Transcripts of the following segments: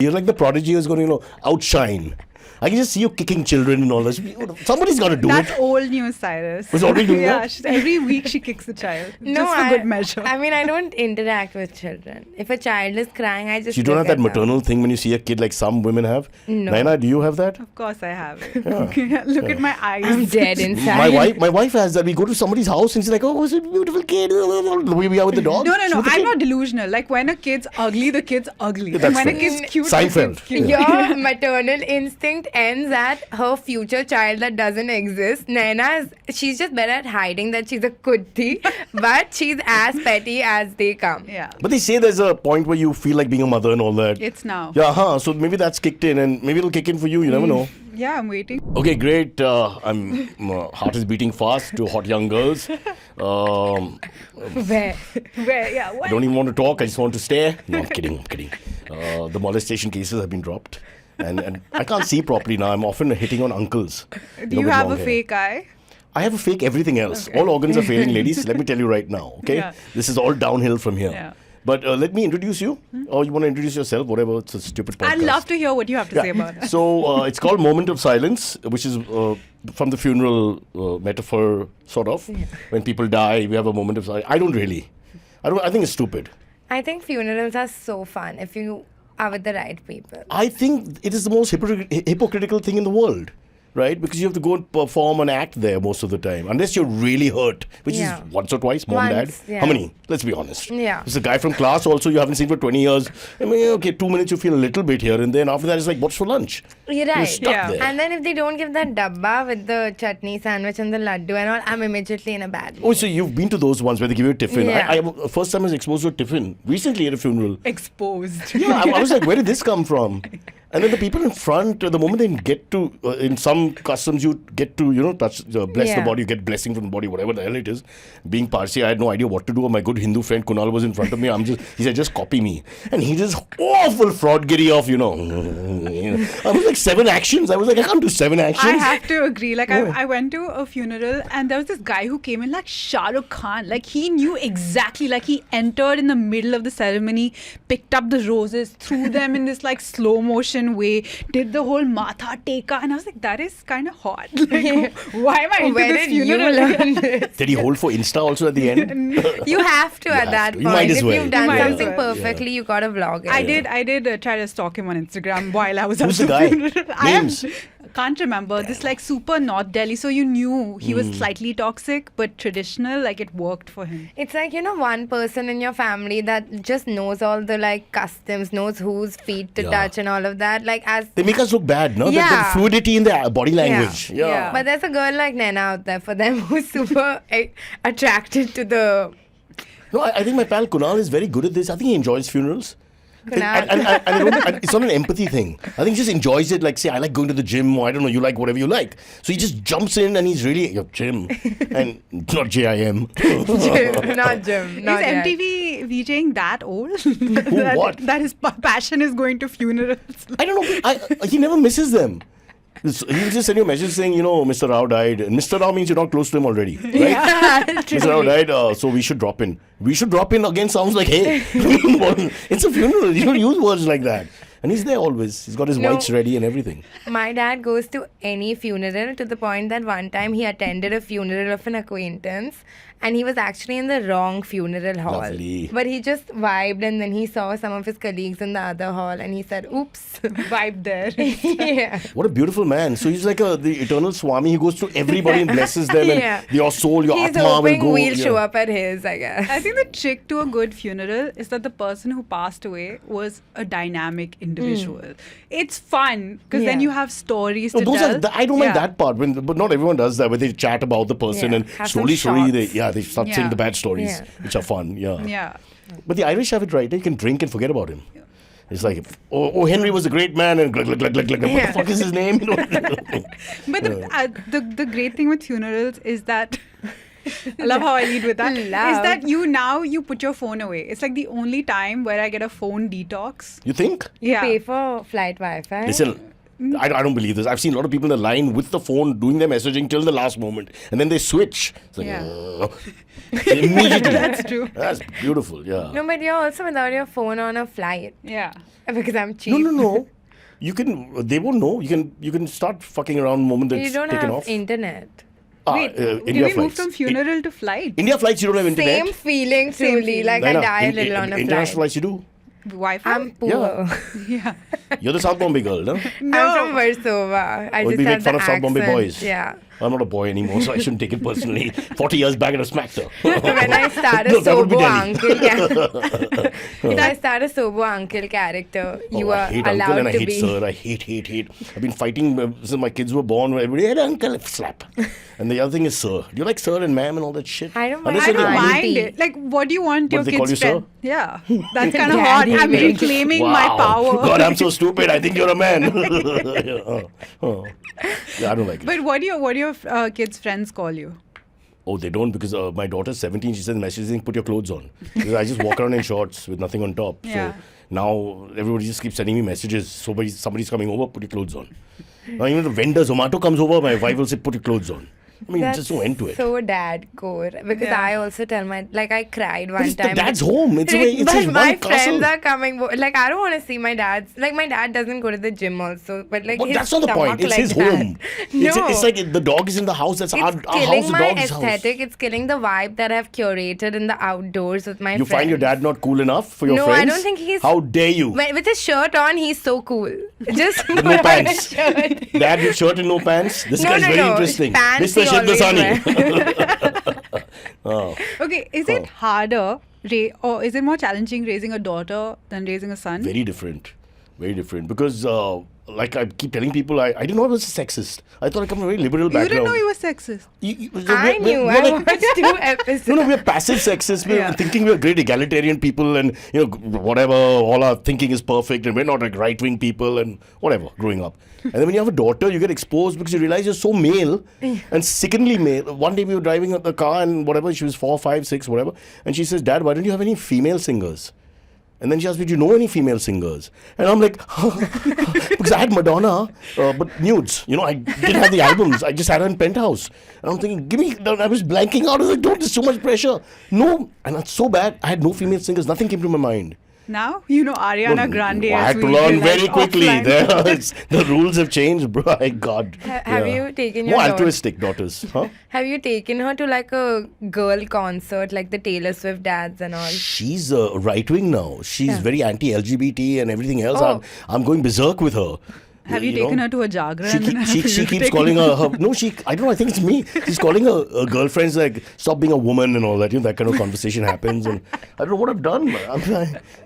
You're like the prodigy who's going to, outshine. I can just see you kicking children and all this. Somebody's got to do That's it. old news, Cyrus. Was already doing Yeah, that? every week she kicks a child. No, just for good measure. I mean, I don't interact with children. If a child is crying, I just You don't look have that at them. maternal thing when you see a kid like some women have? No. Naina, do you have that? Of course I have it. Look at my eyes. I'm dead inside. My wife has that. We go to somebody's house and she's like, oh, it's a beautiful kid. We are with the dog. No. She's with the I'm kid. not delusional. Like when a kid's ugly, the kid's ugly. That's And when a fair. kid's cute, Seinfeld. the kid's cute. Your maternal instinct ends at her future child that doesn't exist. She's just better at hiding that she's a kutti, but she's as petty as they come. Yeah. But they say there's a point where you feel like being a mother and all that. It's now. Yeah, so maybe that's kicked in and maybe it'll kick in for you. You never know. Yeah, I'm waiting. Okay, great. My heart is beating fast to hot young girls. Where? Yeah, I what? don't even want to talk. I just want to stare. No, I'm kidding. The molestation cases have been dropped. And I can't see properly now. I'm often hitting on uncles. Do you with have long a hair. fake eye? I have a fake everything else. All organs are failing, ladies. Let me tell you right now, okay? Yeah. This is all downhill from here. Yeah. But let me introduce you. Or you want to introduce yourself? Whatever. It's a stupid podcast. I'd love to hear what you have to say about it. So it's called Moment of Silence, which is from the funeral metaphor, sort of. Yeah. When people die, we have a moment of silence. I think it's stupid. I think funerals are so fun if you are with the right people. I think it is the most hypocritical thing in the world, right? Because you have to go and perform an act there most of the time, unless you're really hurt, which Yeah. is once or twice, mom, Once, dad. yeah. How many? Let's be honest. Yeah. It's a guy from class also you haven't seen for 20 years. I mean, okay, 2 minutes you feel a little bit here and then after that it's like, what's for lunch? You're You're right. stuck Yeah. there. And then if they don't give that dabba with the chutney sandwich and the laddu and all, I'm immediately in a bad mood. Oh, so you've been to those ones where they give you a tiffin. Yeah. First time I was exposed to a tiffin recently at a funeral. Exposed. Yeah, I was like, where did this come from? And then the people in front, the moment they get to, in some customs, you get to, touch, bless the Yeah. body, you get blessing from the body, whatever the hell it is. Being Parsi, I had no idea what to do. My good Hindu friend Kunal was in front of me. He said, just copy me. And he just awful fraudgiri of, I was like 7 actions. I was like, I can't do 7 actions. I have to agree. Like, Oh. I went to a funeral and there was this guy who came in like Shah Rukh Khan. Like, he knew exactly. Like, he entered in the middle of the ceremony, picked up the roses, threw them in this like slow motion way, did the whole matha teka. And I was like, that is kind of hot. Like, why am I into Where this did you funeral? learn this? Did he hold for Insta also at the end? You have to You at have that to. point. You might as If well. you've done You might as something well. perfectly, you gotta vlog it. I did try to stalk him on Instagram while I was Who's at the the guy? funeral. Names? Can't remember. This like super North Delhi. So you knew he was slightly toxic, but traditional. Like it worked for him. It's like, one person in your family that just knows all the like customs, knows whose feet to Yeah. touch and all of that. Like They make us look bad, no? Yeah. The fluidity in the body language. Yeah. Yeah. But there's a girl like Naina out there for them who's super attracted to the No, I think my pal Kunal is very good at this. I think he enjoys funerals. Kunal. And it's not an empathy thing. I think he just enjoys it. Like, say, I like going to the gym, or I don't know, you like whatever you like. So he just jumps in and he's really, gym. And not JIM. not Jim. Not Is yet. MTV VJing that old? what? That his passion is going to funerals. I don't know. He never misses them. He'll just send you a message saying, Mr. Rao died. And Mr. Rao means you're not close to him already, right? Yeah, Mr. Rao died, so we should drop in. We should drop in again sounds like, hey, it's a funeral. You don't use words like that. And he's there always. He's got his No. whites ready and everything. My dad goes to any funeral to the point that one time he attended a funeral of an acquaintance and he was actually in the wrong funeral hall. Lovely. But he just vibed and then he saw some of his colleagues in the other hall and he said, oops. Vibe there. Yeah. What a beautiful man. So he's like the eternal Swami. He goes to everybody and blesses them. And Yeah. your soul, your He's Atma will hoping go. we'll yeah. show up at his, I guess. I think the trick to a good funeral is that the person who passed away was a dynamic individual. It's fun because then Yeah. you have stories No, to those tell. I don't mind Yeah. that part, but not everyone does that. Where they chat about the person Yeah. and Have some slowly, they shots. start saying Yeah. the bad stories, Yeah. which are fun. Yeah. Yeah. But the Irish have it right. They can drink and forget about him. It's like, Henry was a great man, and glug, glug, glug, glug, glug. What Yeah. the fuck is his name? But the great thing with funerals is that I love how I lead with that. Is Love. that you put your phone away. It's like the only time where I get a phone detox. You think? Yeah. Pay for flight Wi-Fi. Listen, I don't believe this. I've seen a lot of people in the line with the phone doing their messaging till the last moment, and then they switch. It's like, immediately. That's true. That's beautiful. Yeah. No, but you're also without your phone on a flight. Yeah. Because I'm cheap. No. You can. They won't know. You can start fucking around the moment You it's don't taken have off. internet. Wait, India did we move flights. from funeral to flight? India flights, you don't have internet. Same feeling, truly. feeling. Like I Naina, die a little on a international flight. flights you do. Wi-Fi? I'm poor. Yeah. You're the South Bombay girl, no? I'm from Versova. I Or just we make have fun the of South Bombay accent. boys. Yeah. I'm not a boy anymore, so I shouldn't take it personally. 40 years back, I'd have smacked her. When I start a No, that would be Sobo Delhi. uncle, if I start a Sobo uncle character, you I are hate uncle allowed and I to hate be. sir. I hate. I've been fighting since my kids were born. Everybody, hey, uncle, slap. And the other thing is sir. Do you like sir and ma'am and all that shit? I don't mind. Unless I you're don't the- mind it. Like, what do you want your What, they call kids' you friend? sir? Yeah. That's kind of hot. Daddy I'm mate. reclaiming my power. God, I'm so stupid. I think you're a man. Yeah, I don't like it. But what do your kids' friends call you? Oh, they don't, because my daughter's 17. She says messaging, put your clothes on. Because I just walk around in shorts with nothing on top. Yeah. So now everybody just keeps sending me messages. Somebody's coming over, put your clothes on. Now even the vendor, Zomato comes over, my wife will say, put your clothes on. I mean, That's just no end to it. so dad core. Because Yeah. I also tell I cried But one it's the time. dad's home. It's But his my one castle. friends are coming. Like I don't want to see my dad's. Like my dad doesn't go to the gym also. But like But his that's not the point. stomach It's like his that. home. No. It's like the dog is in the house. That's our It's house. killing The my dog's aesthetic. house. It's killing the vibe that I've curated in the outdoors with my You friends. find your dad not cool enough for your No, friends? I don't think he's- How dare you? With his shirt on, he's so cool. Just With put no on a pants. shirt. Dad with shirt and no pants? This No, guy's no, very no. interesting. Pants Mr. he always Shivdasani. Okay, is it harder or is it more challenging raising a daughter than raising a son? Very different. Very different. Because, like I keep telling people, I didn't know I was a sexist. I thought I come from a very liberal You background. didn't know you were sexist. I knew. we're I like- watched 2 episodes. No, we're passive sexists. We're Yeah. thinking we're great egalitarian people and, whatever, all our thinking is perfect and we're not like right-wing people and whatever, growing up. And then when you have a daughter, you get exposed because you realize you're so male and sickeningly male. One day we were driving the car and whatever, she was 4, 5, 6, whatever. And she says, Dad, why don't you have any female singers? And then she asked me, do you know any female singers? And I'm like, because I had Madonna, but nudes. I didn't have the albums. I just had her in Penthouse. And I'm thinking, give me, I was blanking out. I was like, don't, there's so much pressure. No, and that's so bad. I had no female singers. Nothing came to my mind. Now you know Ariana Grande. I as had to we learn realized very quickly. offline. The rules have changed, bro. My God. Have you taken your More daughter- altruistic daughters. Huh? Have you taken her to like a girl concert, like the Taylor Swift dads and all? She's right wing now. She's very anti-LGBT and everything else. Oh. I'm going berserk with her. Have you taken her to a Jagra? She, and then have she you keeps taken calling her no, I don't know, I think it's me. She's calling her girlfriends like, stop being a woman and all that. That kind of conversation happens. And I don't know what I've done.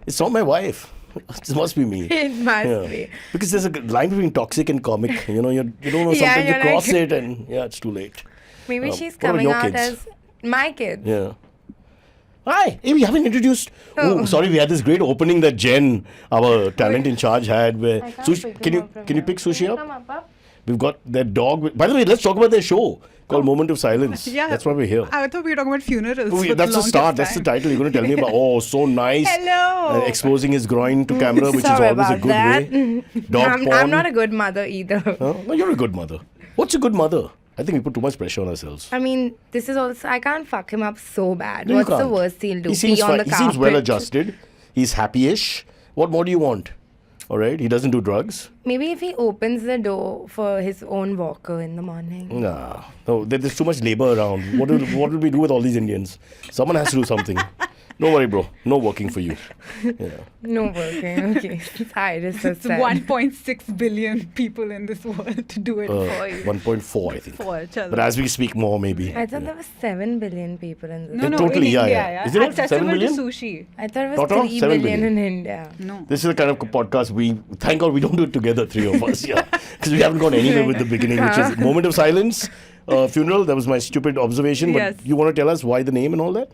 It's not my wife. It must be me. It must be. Because there's a line between toxic and comic. You don't know, Yeah, sometimes you you're cross like- it and it's too late. Maybe she's what about coming your out kids? as my kids. Yeah. Hi, hey, we haven't introduced. Oh, sorry, we had this great opening that Jen, our talent in charge, had. Where can you pick Sushi up? We've got that dog. By the way, let's talk about their show called Moment of Silence. Yeah, That's why we're here. I thought we were talking about funerals. Oh, for the that's the longest start. That's the time. title. You're going to tell me about. Oh, so nice. Hello. Exposing his groin to camera, which is Sorry always a about good that. way. Dog I'm porn. not a good mother either. Huh? No, you're a good mother. What's a good mother? I think we put too much pressure on ourselves. I mean, this is also, I can't fuck him up so bad. No, you What's the can't. worst he'll do? He seems Pee on fine. the He carpet? seems well adjusted. He's happy-ish. What more do you want? All right. He doesn't do drugs. Maybe if he opens the door for his own walker in the morning. Nah. No, there's too much labor around. What will we do with all these Indians? Someone has to do something. Don't worry, bro. No working for you. Yeah. No working. Okay. Cyrus Says. It's 1.6 billion people in this world to do it for you. 1.4, I think. Chalo. But as we speak more, maybe. I thought there were 7 billion people in this. No, no, Totally, in yeah, India, yeah. Isn't it 7 accessible to billion? sushi. I thought it was Not wrong, 3 7 billion billion. in India. No. This is the kind of podcast we, thank God we don't do it together, 3 of us. Yeah. Because we haven't gone anywhere with the beginning, which is Moment of Silence, funeral. That was my stupid observation. But Yes. you want to tell us why the name and all that?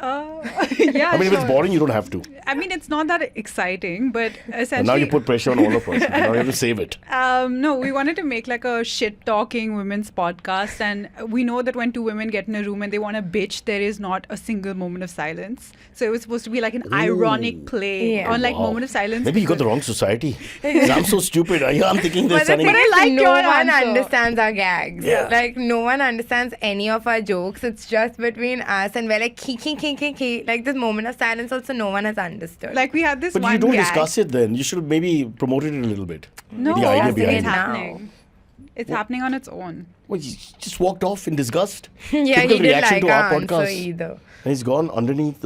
Yeah, I mean, if it's sure. boring, you don't have to. I mean, it's not that exciting, but essentially. And now you put pressure on all of us. Now you have to save it. No, we wanted to make like a shit-talking women's podcast, and we know that when two women get in a room and they want to bitch, there is not a single moment of silence. So it was supposed to be like an ironic play Yeah. on like Wow. moment of silence. Maybe you got the wrong society. 'Cause I'm so stupid. I'm thinking there's But the something. thing is, I like no your one answer. understands our gags. Yeah. Like, no one understands any of our jokes. It's just between us, and we're like, ki. Like, this moment of silence also no one has understood. Like we had this But one you don't gag. discuss it then. You should have maybe promoted it a little bit. No, The idea it's behind it. happening. It's happening on its own. Well, he just walked off in disgust. yeah, Typical he didn't reaction like to our our answer podcast. either. And he's gone underneath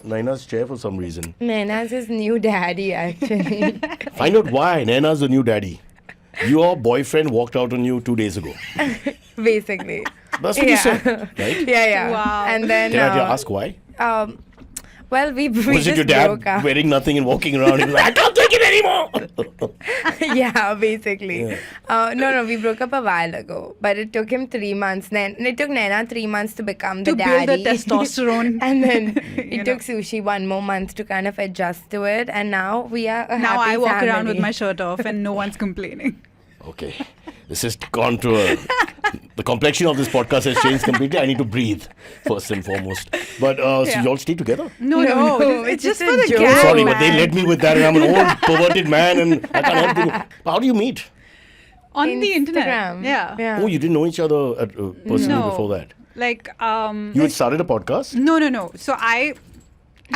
Naina's chair for some reason. Naina's his new daddy, actually. Find out why Naina's the new daddy. Your boyfriend walked out on you 2 days ago. Basically. That's what you said, right? Yeah. Wow. And then, Can I ask why? well, we Was just it your broke dad up. wearing nothing and walking around? He was like, I can't take it anymore. Yeah, basically. Yeah. No, we broke up a while ago, but it took him 3 months. Then it took Naina 3 months to become the To daddy. build the testosterone. And then You it took Sushi 1 more month to kind of adjust to it, and now we are a Now happy I walk around family. with my shirt off and no one's complaining. Okay. This has gone to the complexion of this podcast has changed completely. I need to breathe first and foremost. But so Yeah. you all stay together? No, it's just for a the joke. gag, Sorry, man. but they led me with that, and I'm an old perverted man, and I can't help it. How do you meet? On the internet. Instagram. Yeah. Oh, you didn't know each other personally No. before that? Like You had started a podcast? No. So I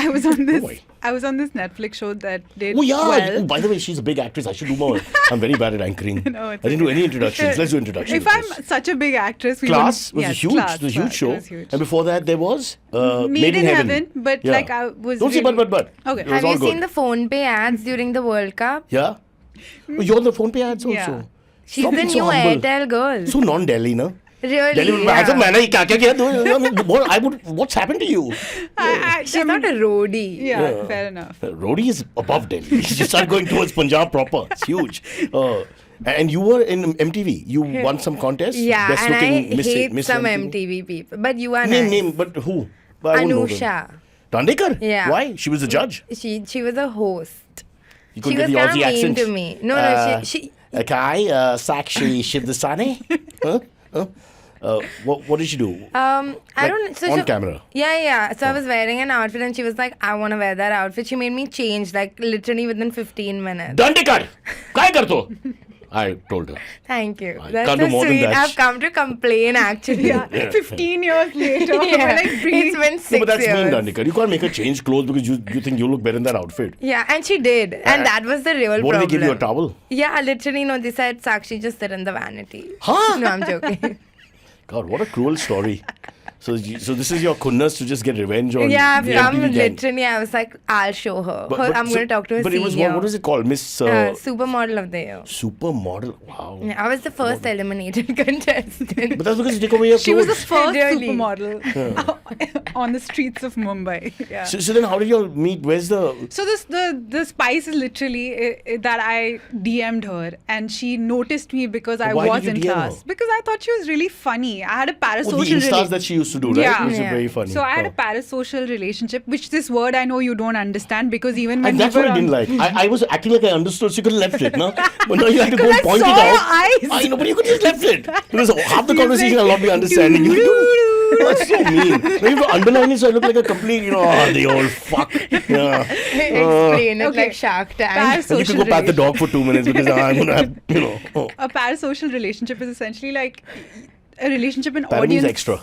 was on this. boy. I was on this Netflix show that did Oh, yeah. well. Oh, by the way, she's a big actress. I should do more. I'm very bad at anchoring. No, I it's didn't do any introductions. Let's do introductions. If I'm such a big actress, we Class wouldn't- was yes, a huge, Class, it was a huge Class, show. It was huge. And before that, there was Made in Heaven, but Yeah. like I was. Don't say really- but. Okay. It was Have all you good. seen the phone pay ads during the World Cup? Yeah? Oh, you're on the phone pay ads also. Yeah. She's Stop the being so new humble. Airtel girl. So non-Delhi, no? Really? Delhi में yeah. ऐसा मैंने क्या क्या किया I mean, what's happened to you? She's not a roadie. Yeah, fair enough. Rodi is above Delhi. You start going towards Punjab proper. It's huge. And you were in MTV. You won some contest. Yeah, Best and I looking Miss hate Miss some MTV. MTV people. But you are Name, nice. but who? But I won't know them. Anusha. Tandekar? Yeah. Why? She was the judge. She was a host. You She couldn't was get the kind Aussie of mean accent. to me. No, she Okay, Sakshi Shivdasani. Huh? What did she do? I Like, don't. So on she- camera? Yeah. So I was wearing an outfit, and she was like, "I want to wear that outfit." She made me change, like literally within 15 minutes. Dandekar! काय करतो? I told her. Thank you. I That's can't so do more than sweet. that. I've come to complain actually. Yeah, 15 years later. Yeah. We're like bringing. It's been 6 No, but that's years. mean, Dandekar. You can't make her change clothes because you think you look better in that outfit. Yeah, and she did, and that was the real What problem. did they give you, a towel? Yeah, literally, no. They said Sakshi just sit in the vanity. Huh? No, I'm joking. God, what a cruel story. So this is your kunness to just get revenge on Yeah, I've the come MTV gang. literally. I was like, I'll show her. I'm going to talk to her But it was, senior. what was it called? Miss Supermodel of the year. Supermodel. Wow. Yeah, I was the first eliminated contestant. But that's because you take away your She was the clothes. first Really? supermodel on the streets of Mumbai. Yeah. So then how did you all meet? Where's the... So the spice is literally that I DM'd her and she noticed me because I Why was did you in DM class. her? Because I thought she was really funny. I had a Oh, the parasocial Instas that she used to do, right? Yeah. Which is Yeah. very funny. So I had a Oh. parasocial relationship, which this word I know you don't understand because even when And that's we what were I didn't on- like. I was acting like I understood, so you could have left it, no? But now you have to go Because and I point it saw out. your eyes. I know, but you could just left it. Because half the You're conversation like, I'll not be understanding. doo-doo-doo. That's so mean. Now you have to underline it so I look like a complete, the old fuck. Yeah. Explain it Okay. like Shark Tank. And you can go pat the dog for 2 minutes because I'm going to have, A parasocial relationship is essentially like a relationship in Para means audience. extra.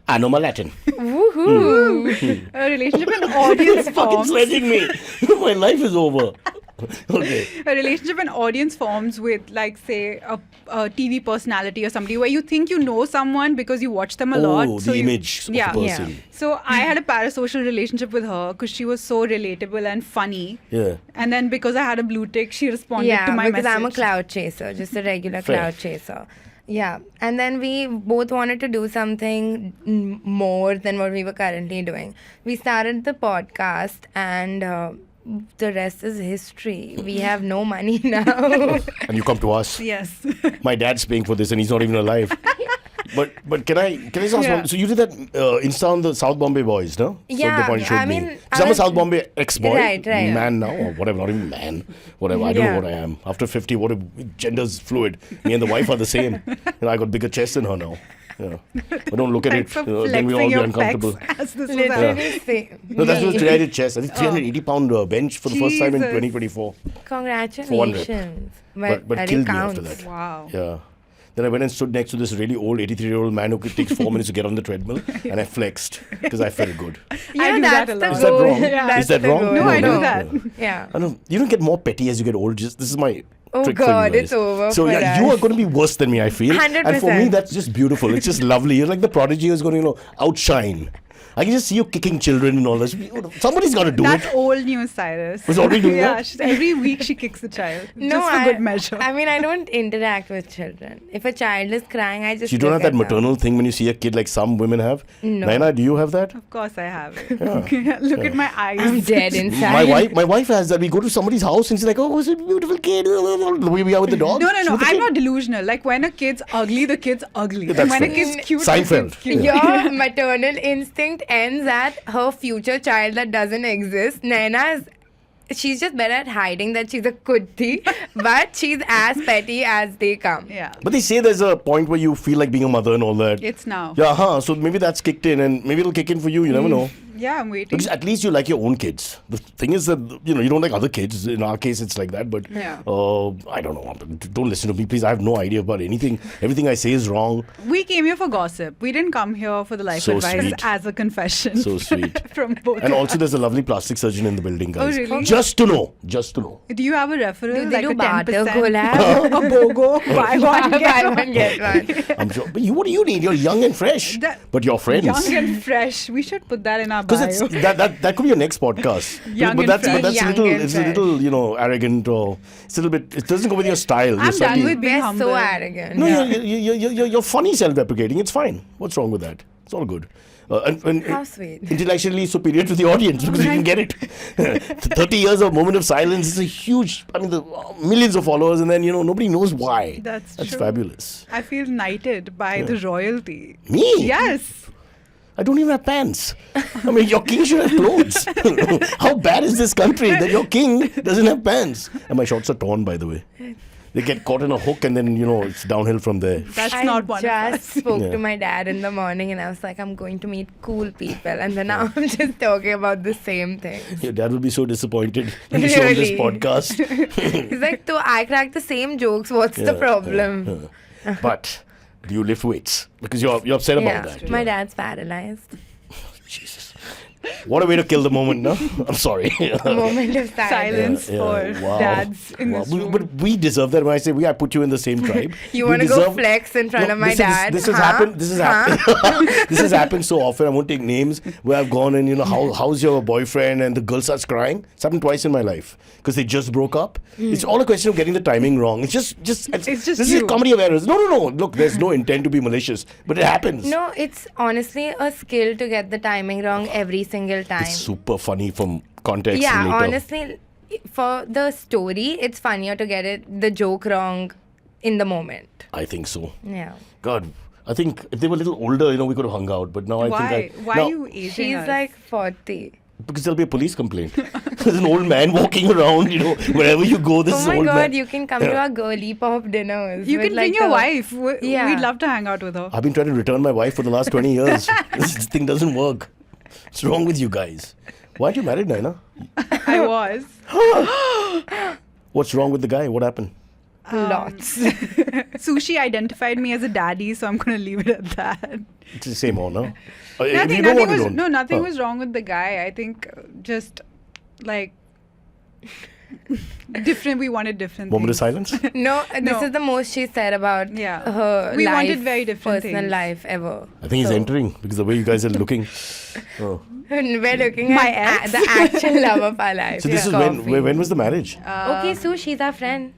Anoma Latin. Woohoo! A relationship in audience Fucking forms. sledging me. My life is over. Okay. A relationship in audience forms with, like, say, a TV personality or somebody where you think you know someone because you watch them a lot. Oh, So the you- image of yeah. the Yeah. person. So I had a parasocial relationship with her because she was so relatable and funny. Yeah. And then because I had a blue tick, she responded Yeah, to my because message. I'm a cloud chaser, just a regular Fair. cloud chaser. Yeah, and then we both wanted to do something more than what we were currently doing. We started the podcast, and the rest is history. We have no money now. And you come to us. Yes. My dad's paying for this and he's not even alive. But can I just ask one? So you did that Insta on the South Bombay boys, no? Yeah, So the point you showed I me. mean, So I'm a South Bombay ex-boy, Right. man now, or whatever, not even man, whatever. I don't know what I am. After 50, what if gender's fluid? Me and the wife are the same. I got bigger chest than her now. Yeah. But don't look at it. Thanks for Then we all flexing be your uncomfortable. pecs as this was Literally same. No, that's Me. what I did chest. I think 380-pound bench for the first time in Jesus. 2024. Congratulations. But it killed me counts. after that. Wow. Yeah. Then I went and stood next to this really old 83-year-old man who takes 4 minutes to get on the treadmill, and I flexed because I felt good. I do that a lot. Is that wrong? That's Is that the wrong? goal. No, I do that. Yeah. I don't. You don't get more petty as you get older. Just this is my Oh trick God, for you it's guys. over So for yeah, you us. are going to be worse than me, I feel. And for me, 100%. that's just beautiful. It's just lovely. You're like the prodigy who's going to, outshine. I can just see you kicking children and all this. Somebody's got to do That's it. old news, Cyrus. Was already doing Yeah, that? every week she kicks a child. No, just for good measure. I mean, I don't interact with children. If a child is crying, I just You don't look have that at them. maternal thing when you see a kid like some women have? No. Naina, do you have that? Of course I have it. Look at my eyes. I'm dead inside. My wife has that. We go to somebody's house and she's like, oh, it's a beautiful kid. We are with the dog. No. She's with the I'm kid. not delusional. Like when a kid's ugly, the kid's ugly. That's And when a fair. kid's cute, Seinfeld. the kid's cute. Your maternal instinct ends at her future child that doesn't exist. Naina she's just better at hiding that she's a kutti, but she's as petty as they come. Yeah. But they say there's a point where you feel like being a mother and all that. It's now. Yeah, so maybe that's kicked in and maybe it'll kick in for you. You never know. Yeah, I'm waiting. Because at least you like your own kids. The thing is that, you don't like other kids. In our case, it's like that. But Yeah. I don't know. Don't listen to me, please. I have no idea about anything. Everything I say is wrong. We came here for gossip. We didn't come here for the life So advice sweet. as a confession. So sweet. From both And of also, us. there's a lovely plastic surgeon in the building, guys. Oh, really? Just to know. Just to know. Do you have a referral? Do they like do a barter 10%? collab? A BOGO? Buy one, Buy get one, get one. I'm sure. But what do you need? You're young and fresh. But you're friends. Young and fresh. We should put that in our Because bio. it's that could be your next podcast. Young but and that's fresh. but that's Young a little and it's a little arrogant or it's a little bit. It doesn't go with your style. You're I'm done slightly- with being We're humble. so arrogant. No, Yeah. you're funny self-deprecating. It's fine. What's wrong with that? It's all good. And How sweet. Intellectually superior to the audience because you can get it. 30 years of moment of silence is a huge. I mean, the millions of followers, and then nobody knows why. That's true. fabulous. I feel knighted by the royalty. Me? Yes. I don't even have pants. I mean, your king should have clothes. How bad is this country that your king doesn't have pants? And my shorts are torn, by the way. They get caught in a hook and then, it's downhill from there. That's I not one of just us. spoke Yeah. to my dad in the morning and I was like, I'm going to meet cool people. And then now I'm just talking about the same thing. Your dad will be so disappointed when you show him this Really? podcast. He's like, so I crack the same jokes. What's the problem? But do you lift weights? Because you're upset about that. My dad's paralyzed. Jesus. What a way to kill the moment, no? I'm sorry. Moment of silence. Silence for Wow. dads in Wow. this room. But we deserve that. When I say I put you in the same tribe. You We want to go deserve- flex in front No, of my dad? This has Huh? happened. This has Huh? happened. This has happened so often. I won't take names. Where I've gone and how's your boyfriend, and the girl starts crying. It's happened twice in my life because they just broke up. It's all a question of getting the timing wrong. It's just this is a you. comedy of errors. No. Look, there's no intent to be malicious, but it happens. No, it's honestly a skill to get the timing wrong every single time. It's super funny from context. Yeah, later. honestly, for the story, it's funnier to get the joke wrong in the moment. I think so. Yeah. God, I think if they were a little older, we could have hung out. But now I Why? think Why now, are you aging She's us? like 40. because there'll be a police complaint. There's an old man walking around, wherever you go. This Oh is my old god, man. you can come to our girly pop dinners. You with can like bring your the- wife. Yeah. We'd love to hang out with her. I've been trying to return my wife for the last 20 years. This thing doesn't work. What's wrong with you guys? Why aren't you married, Naina? I was. What's wrong with the guy? What happened? Lots. Sushi identified me as a daddy, so I'm going to leave it at that. It's the same all, no? Nothing, you don't want to, was, don't. no, nothing Huh. was wrong with the guy. I think just like different. We wanted different Moment of things. silence? No, this No. is the most she said about Yeah. her We life, wanted very different personal things. life ever. I think he's So- entering because the way you guys are looking. Oh. We're looking My at ex. the actual love of our life. So this is Coffee. when was the marriage? Okay, so she's our friend.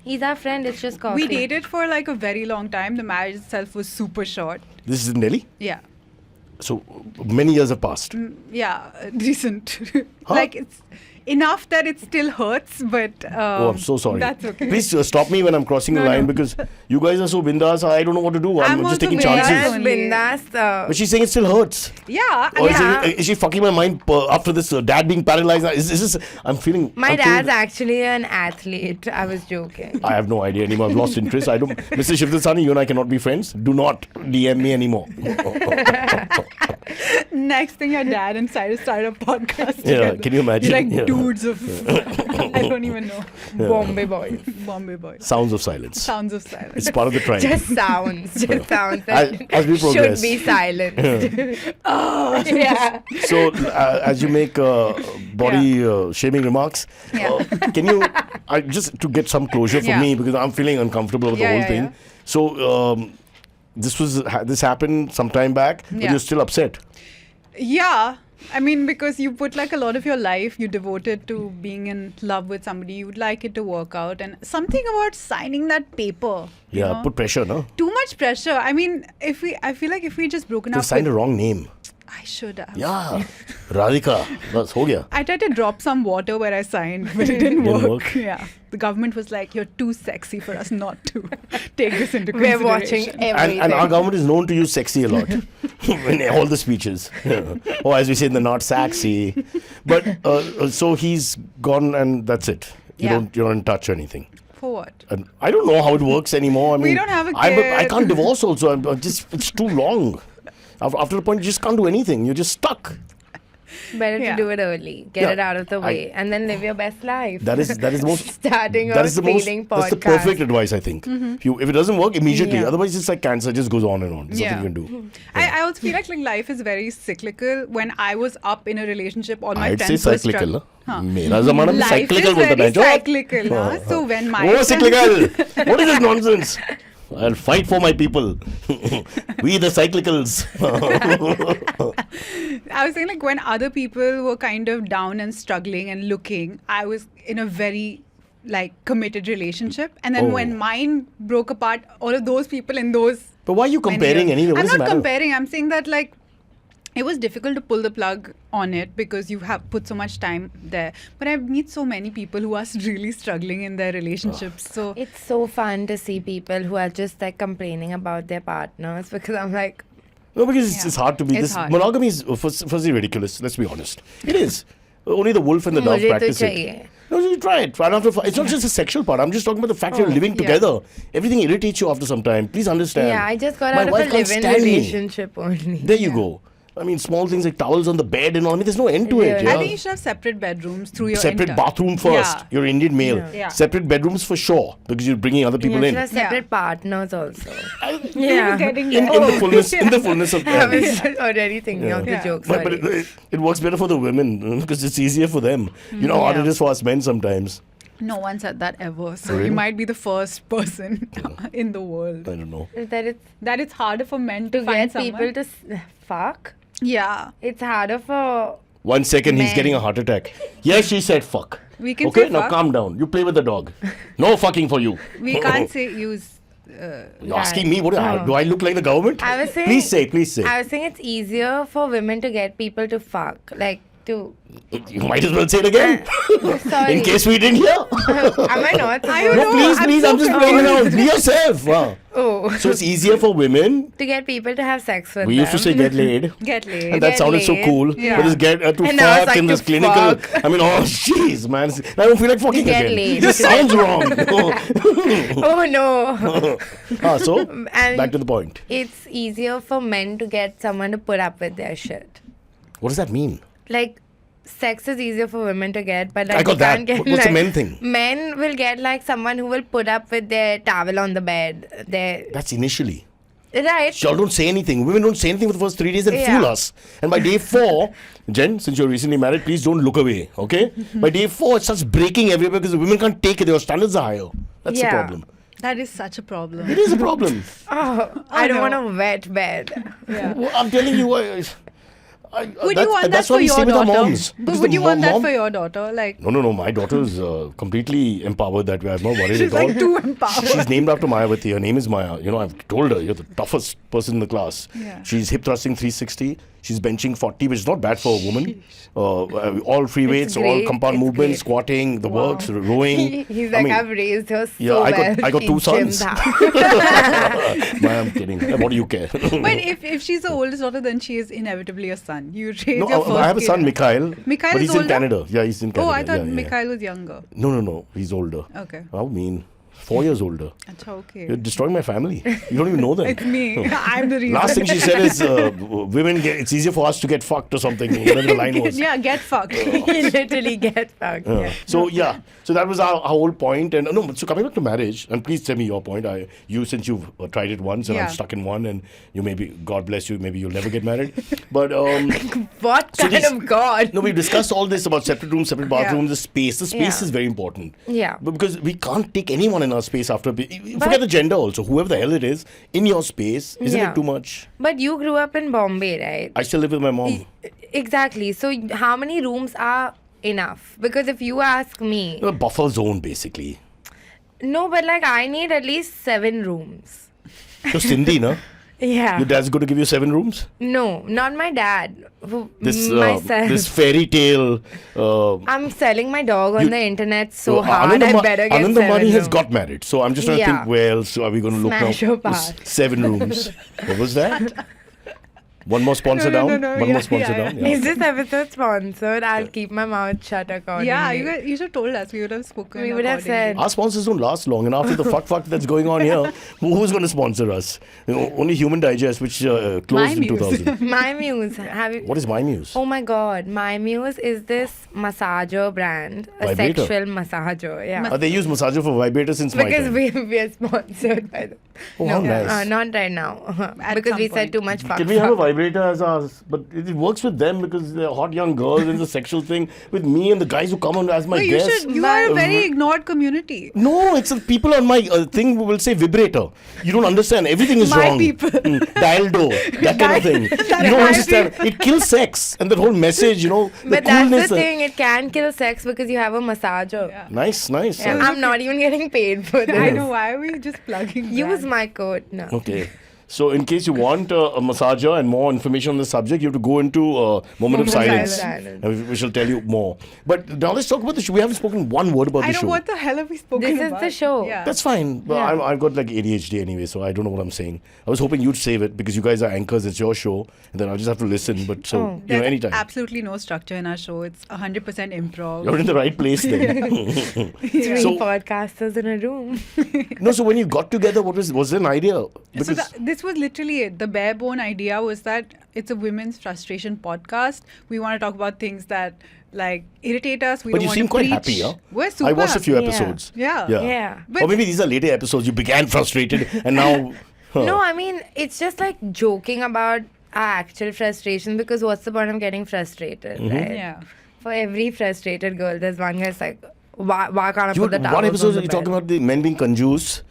He's our friend. It's just coffee. We dated for like a very long time. The marriage itself was super short. This is in Delhi? Yeah. So many years have passed. Yeah, recent. Huh? Like it's enough that it still hurts, but Oh, I'm so sorry. That's okay. Please stop me when I'm crossing the No, line no. because you guys are so bindas. I don't know what to do. I'm I'm just also taking bindas. chances. only. Bindas. But she's saying it still hurts. Yeah. Or Yeah. is she fucking my mind after this dad being paralyzed? Is this? I'm feeling. My I'm dad's feeling, actually an athlete. I was joking. I have no idea anymore. I've lost interest. I don't. Mr. Shivdasani, you and I cannot be friends. Do not DM me anymore. Next thing, your dad and Cyrus started a podcast Yeah, together. can you imagine? Like Yeah. dudes of, I don't even know. Bombay boys. Bombay boys. Sounds of silence. Sounds of silence. It's part of the trend. Just sounds. Just sounds that As we progress. should be silent. Yeah. So, as you make body shaming remarks, Yeah. can you, just to get some closure for Yeah. me, because I'm feeling uncomfortable with the Yeah, whole yeah, thing. yeah. So, this happened some time back, but Yeah. you're still upset. Yeah. I mean, because you put like a lot of your life, you devoted to being in love with somebody, you would like it to work out. And something about signing that paper. you Yeah, know, put pressure, no? too much pressure. I mean, I feel like if we just broken You up, signed with, the wrong name. I should have. Yeah, Radhika. That's ho gaya. I tried to drop some water where I signed, but it didn't Didn't work. work? Yeah. The government was like, you're too sexy for us not to take this into We're consideration. watching everything. And our government is known to use sexy a lot in all the speeches. Or as we say in the not sexy. But so he's gone and that's it. Yeah. You're in touch or anything. For what? And I don't know how it works anymore. I mean, We don't have a I kid. can't divorce also. It's too long. After a point, you just can't do anything. You're just stuck. Better Yeah. to do it early. Get Yeah. it out of the way. And then live your best life. That is the most. Starting That a is the most. feeling That's the podcast. perfect advice, I think. If it doesn't work immediately, Yeah. otherwise it's like cancer, just goes on and on. There's nothing you can do. I also feel like life is very cyclical. When I was up in a relationship, all my I'd say friends were cyclical. struck- Huh. मेरा ज़माना में Life cyclical is बोलता very है जो. cyclical. Huh? So when my Oh, friends- cyclical! What is this nonsense? I'll fight for my people. We the cyclicals. I was saying like when other people were kind of down and struggling and looking, I was in a very like committed relationship. And then Oh. when mine broke apart, all of those people in those But why are you many comparing years- anyway? What I'm does it not matter? comparing. I'm saying that like it was difficult to pull the plug on it because you have put so much time there. But I meet so many people who are really struggling in their relationships. So It's so fun to see people who are just like complaining about their partners because I'm like, No, because it's hard to be. It's This hard. monogamy is firstly ridiculous. Let's be honest. It is. Only the wolf and the dove मुझे तो practice it. चाहिए. No, you try it. Right after, it's not just the sexual part. I'm just talking about the fact you're living yeah. together. Everything irritates you after some time. Please understand. Yeah, I just got My out of a wife can't live-in stand me. relationship only. There you go. I mean, small things like towels on the bed and all. I mean, there's no end to it. Really? Yeah? I think you should have separate bedrooms through your Separate inter- bathroom first. Yeah. You're Indian male. Yeah. Separate bedrooms for sure because you're bringing other people You in. should have separate partners also. You're Yeah. getting In there. the fullness, in the fullness of I was already thinking of the Yeah. joke. But Sorry. it works better for the women because it's easier for them. You know how hard Yeah. it is for us men sometimes. No one said that ever. So Really? you might be the first person in the world I don't know. that it's harder for men to To find get someone. people to fuck, Yeah. it's harder for 1 second, he's Men. getting a heart attack. Yes, she said fuck. We can Okay, say now fuck. calm down. You play with the dog. No fucking for you. We can't say use. You're asking me, what do I look like the government? I was saying- Please say. I was saying it's easier for women to get people to fuck, like to. You might as well say it again. Sorry. In case we didn't hear. Am I not? I don't No, know. please, I'm I'm so just playing confused. around. Be yourself. Oh, So it's easier for women. to get people to have sex with We them. used to say get laid. Get laid. And that Get sounded so laid. cool. Yeah. But this get to And now it's fuck like in this to clinical. fuck. I mean, oh, jeez, man. I don't feel like fucking get again. laid. This sounds wrong. Oh no. So, And back to the point. It's easier for men to get someone to put up with their shit. What does that mean? Like, sex is easier for women to get, but like I got you that. can't get What's the like, men thing? Men will get like someone who will put up with their towel on the bed. Their That's initially. right. Y'all don't say anything. Women don't say anything for the first 3 days and Yeah. fool us. And by day 4, Jen, since you're recently married, please don't look away, okay? By day 4, it starts breaking everywhere because the women can't take it. Their standards are higher. That's the Yeah. problem. That is such a problem. It is a problem. Oh, I don't no. want a wet bed. Yeah. Well, I'm telling you, Would you want that that's why for we stay your with our daughter? moms. But Because would the you want that mom- for your daughter? Like, No. My daughter is completely empowered that way. I'm not worried she's at all. like too empowered. She's named after Mayavati. Her name is Maya. You know, I've told her you're the toughest person in the class. Yeah. She's hip thrusting 360. She's benching 40, which is not bad for a woman. All free weights, all great. compound It's movements, great. squatting, the works, rowing. He's like, I mean, I've raised her so yeah, I got well. two She gyms sons. out. I'm kidding. What do you care? But if she's the oldest daughter, then she is inevitably a son. You raise No, your first I have a kid. son, Mikhail. Mikhail but is he's in older? Canada. Yeah, he's in Canada. Oh, I thought yeah. Mikhail was younger. No. He's older. Okay. How mean? 4 years older. Acha, okay. You're destroying my family. You don't even know them. It's me. I'm the reason. Last thing she said is, it's easier for us to get fucked or something. Whatever the line was. Yeah, get fucked. He literally gets fucked. Yeah. So that was our whole point. And no, so coming back to marriage, and please tell me your point. Since you've tried it once and Yeah. I'm stuck in one, and you maybe, God bless you, maybe you'll never get married. But What So kind these- of God? no, we discussed all this about separate rooms, separate bathrooms, the space. The space Yeah. is very important. Yeah. But because we can't take anyone in our space after. Forget the gender also. Whoever the hell it is, in your space, isn't Yeah. it too much? But you grew up in Bombay, right? I still live with my mom. Exactly. So how many rooms are enough? Because if you ask me, A buffer zone, basically. no, but like I need at least 7 rooms. So Sindhi, no? Yeah. Your dad's going to give you 7 rooms? No, not my dad. Myself. This fairy tale. I'm selling my dog on the internet so Well, hard. I Anand better get 7 Mani has rooms. got married. So I'm just trying to Yeah. think, well, so are we going to look Smash now? or pass? 7 rooms. What was that? One more sponsor No, down? One yeah, more sponsor yeah, down? yeah. Is this episode sponsored? I'll keep my mouth shut accordingly. Yeah, you should have told us. We would have spoken. We would have accordingly. said. Our sponsors don't last long, and after the fuck that's going on here, who's going to sponsor us? Only Human Digest, which closed in Muse. 2000. My Muse. Have you? What is My Muse? Oh my god, My Muse is this massager brand, a Vibrator. sexual massager. Yeah. They use massager for vibrator since my Because time. we are sponsored by them. Oh, how nice. Not right now. At Because some we said point. too much fuck. Can we have a vibrator as ours? But it works with them because they're hot young girls and it's a sexual thing. With me and the guys who come on as my No, guests. you are a very ignored community. No, it's the people on my thing who will say vibrator. You don't understand. Everything is My wrong. people. Dildo, that kind of thing. You don't my understand. It kills sex. And that whole message, the But coolness. that's the thing, it can kill sex because you have a massager. Yeah. Nice. Yeah, I'm not even getting paid for this. I know. Why are we just plugging? Use brands? my code. No. Okay. So, in case you want a massager and more information on the subject, you have to go into moment of silence. Silence. And we shall tell you more. But now let's talk about the show. We haven't spoken one word about I the know show. what the hell have we spoken This is about? the show. Yeah. That's fine. But Yeah. I've got like ADHD anyway, so I don't know what I'm saying. I was hoping you'd save it because you guys are anchors. It's your show, and then I'll just have to listen. But so There's anytime. absolutely no structure in our show. It's 100% improv. You're in the right place then. 3 So- podcasters in a room. No, so when you got together, was there an idea? So Because this was literally it. The bare bone idea was that it's a women's frustration podcast. We want to talk about things that like irritate us. We but don't you want seem to quite preach. happy, huh? We're super I watched a few happy. episodes. Yeah. Yeah. But- Or maybe these are later episodes. You began frustrated and now. No, I mean, it's just like joking about our actual frustration because what's the point of getting frustrated, Mm-hmm. right? Yeah. For every frustrated girl, there's one guy's like, why can't I You, put the one towels episode on the you're talking bed? about the men being conjuice.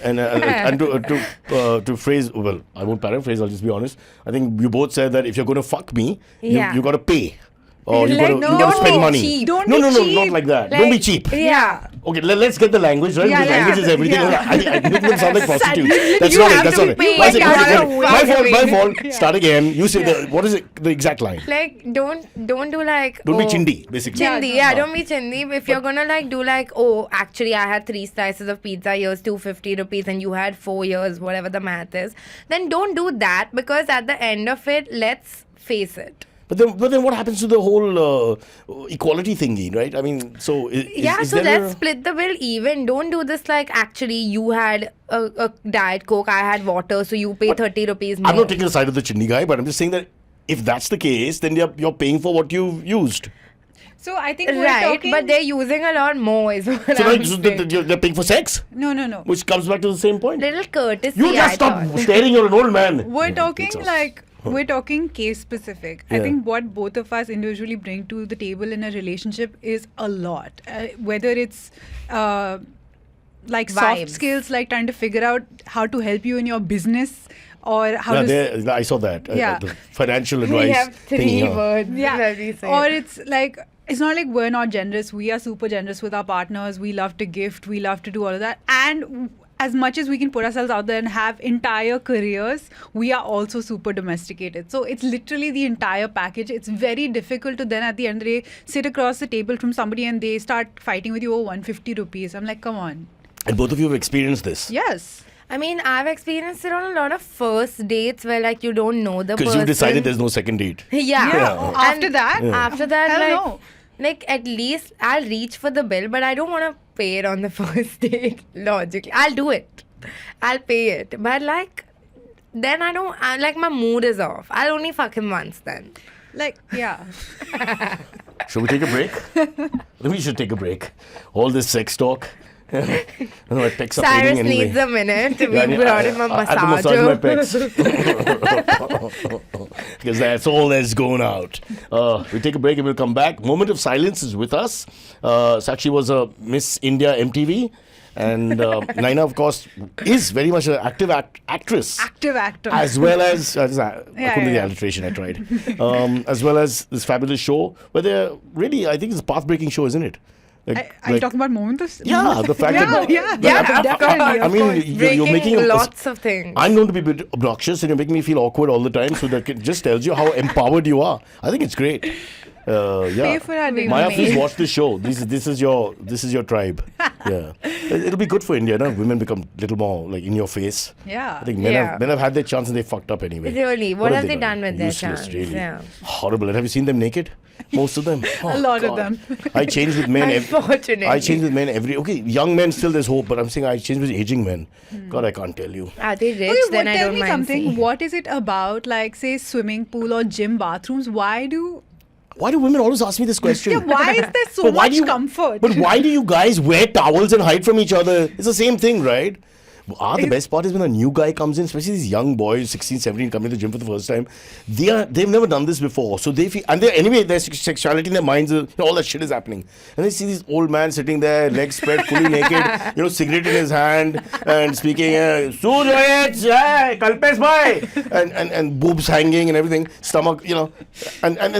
And to phrase, well, I won't paraphrase, I'll just be honest. I think you both said that if you're going to fuck me, Yeah. you got to pay. Or you Like, got to no, don't spend be money. cheap. Don't no, be no, no, not cheap. like that. Like, Don't be cheap. Yeah. Okay, let's get the language right. Yeah, because yeah. language is everything. Yeah. I make them sound like prostitutes. That's You not it. have That's to not it. pay One second, like one second. you're My fault. My waving. fault. Yeah. Start again. You say what is it? The exact line. Like, don't do like. Don't be oh, chindi, basically. Chindi, yeah, don't be chindi. If you're gonna like do like, oh, actually, I had 3 slices of pizza, here's 250 rupees, and you had 4 years, whatever the math is, then don't do that because at the end of it, let's face it. But then what happens to the whole equality thingy, right? I mean, so Yeah, is so there let's split the bill even. Don't do this like actually you had a Diet Coke, I had water, so you pay 30 rupees more. I'm not taking the side of the chindi guy, but I'm just saying that if that's the case, then you're paying for what you've used. So I think we're Right, talking. but they're using a lot more is what So I'm like, saying. they're paying for sex, No. which comes back to the same point. Little courtesy, You just I stop thought. staring. You're an old man. We're talking It's like we're talking case specific. I Yeah. think what both of us individually bring to the table in a relationship is a lot. Whether it's like soft Vibes. skills, like trying to figure out how to help you in your business, or how Yeah, to I saw that. Yeah. The financial advice. We have 3 thing, yeah. words. yeah, that we say. or it's like. It's not like we're not generous. We are super generous with our partners. We love to gift. We love to do all of that. And as much as we can put ourselves out there and have entire careers, we are also super domesticated. So it's literally the entire package. It's very difficult to then at the end of the day sit across the table from somebody and they start fighting with you over 150 rupees. I'm like, come on. And both of you have experienced this. Yes. I mean, I've experienced it on a lot of first dates where like you don't know the person. Because you've decided there's no second date. Yeah. After that? After that, Hell like, no. like at least I'll reach for the bill, but I don't want to pay it on the first date. Logically, I'll do it. I'll pay it, but like then like my mood is off. I'll only fuck him once then. Like, yeah. Shall we take a break? We should take a break. All this sex talk. I know it picks up Cyrus eating anyway. needs a minute. We Yeah, brought him a I had to massage my massager. pecs. Because that's all that's going out. We take a break and we'll come back. Moment of silence is with us. Sakshi was a Miss India MTV. And Naina, of course, is very much an active actress. Active actor. As well as, I couldn't do the alliteration, I tried. As well as this fabulous show, where they're really, I think it's a path-breaking show, isn't it? Are you talking about moment of... Yeah, the fact that... definitely. I mean, you're making lots of things. I'm going to be a bit obnoxious and you're making me feel awkward all the time, so that it just tells you how empowered you are. I think it's great. Pay for that, Maya, please watch this show. This is your tribe. Yeah, it'll be good for India. No? Women become a little more like in your face. Yeah. I think men have had their chance and they fucked up anyway. Really, what have they done with their chance? Really. Yeah. Horrible. And have you seen them naked? Most of them. A lot of them. I change with men. Unfortunately. I change with men every. Okay, young men still there's hope, but I'm saying I change with aging men. God, I can't tell you. Are they rich? Okay, Then I tell don't me mind something. seeing. What is it about, like, say, swimming pool or gym bathrooms? Why do women always ask me this question? Yeah, why is there so But why much do you- comfort? But why do you guys wear towels and hide from each other? It's the same thing, right? The best part is when a new guy comes in, especially these young boys, 16, 17, coming to the gym for the first time. They've never done this before. So they feel, and their sexuality in their minds, all that shit is happening. And they see this old man sitting there, legs spread, fully naked, cigarette in his hand, and speaking, Kalpesh bhai, and boobs hanging and everything, stomach, and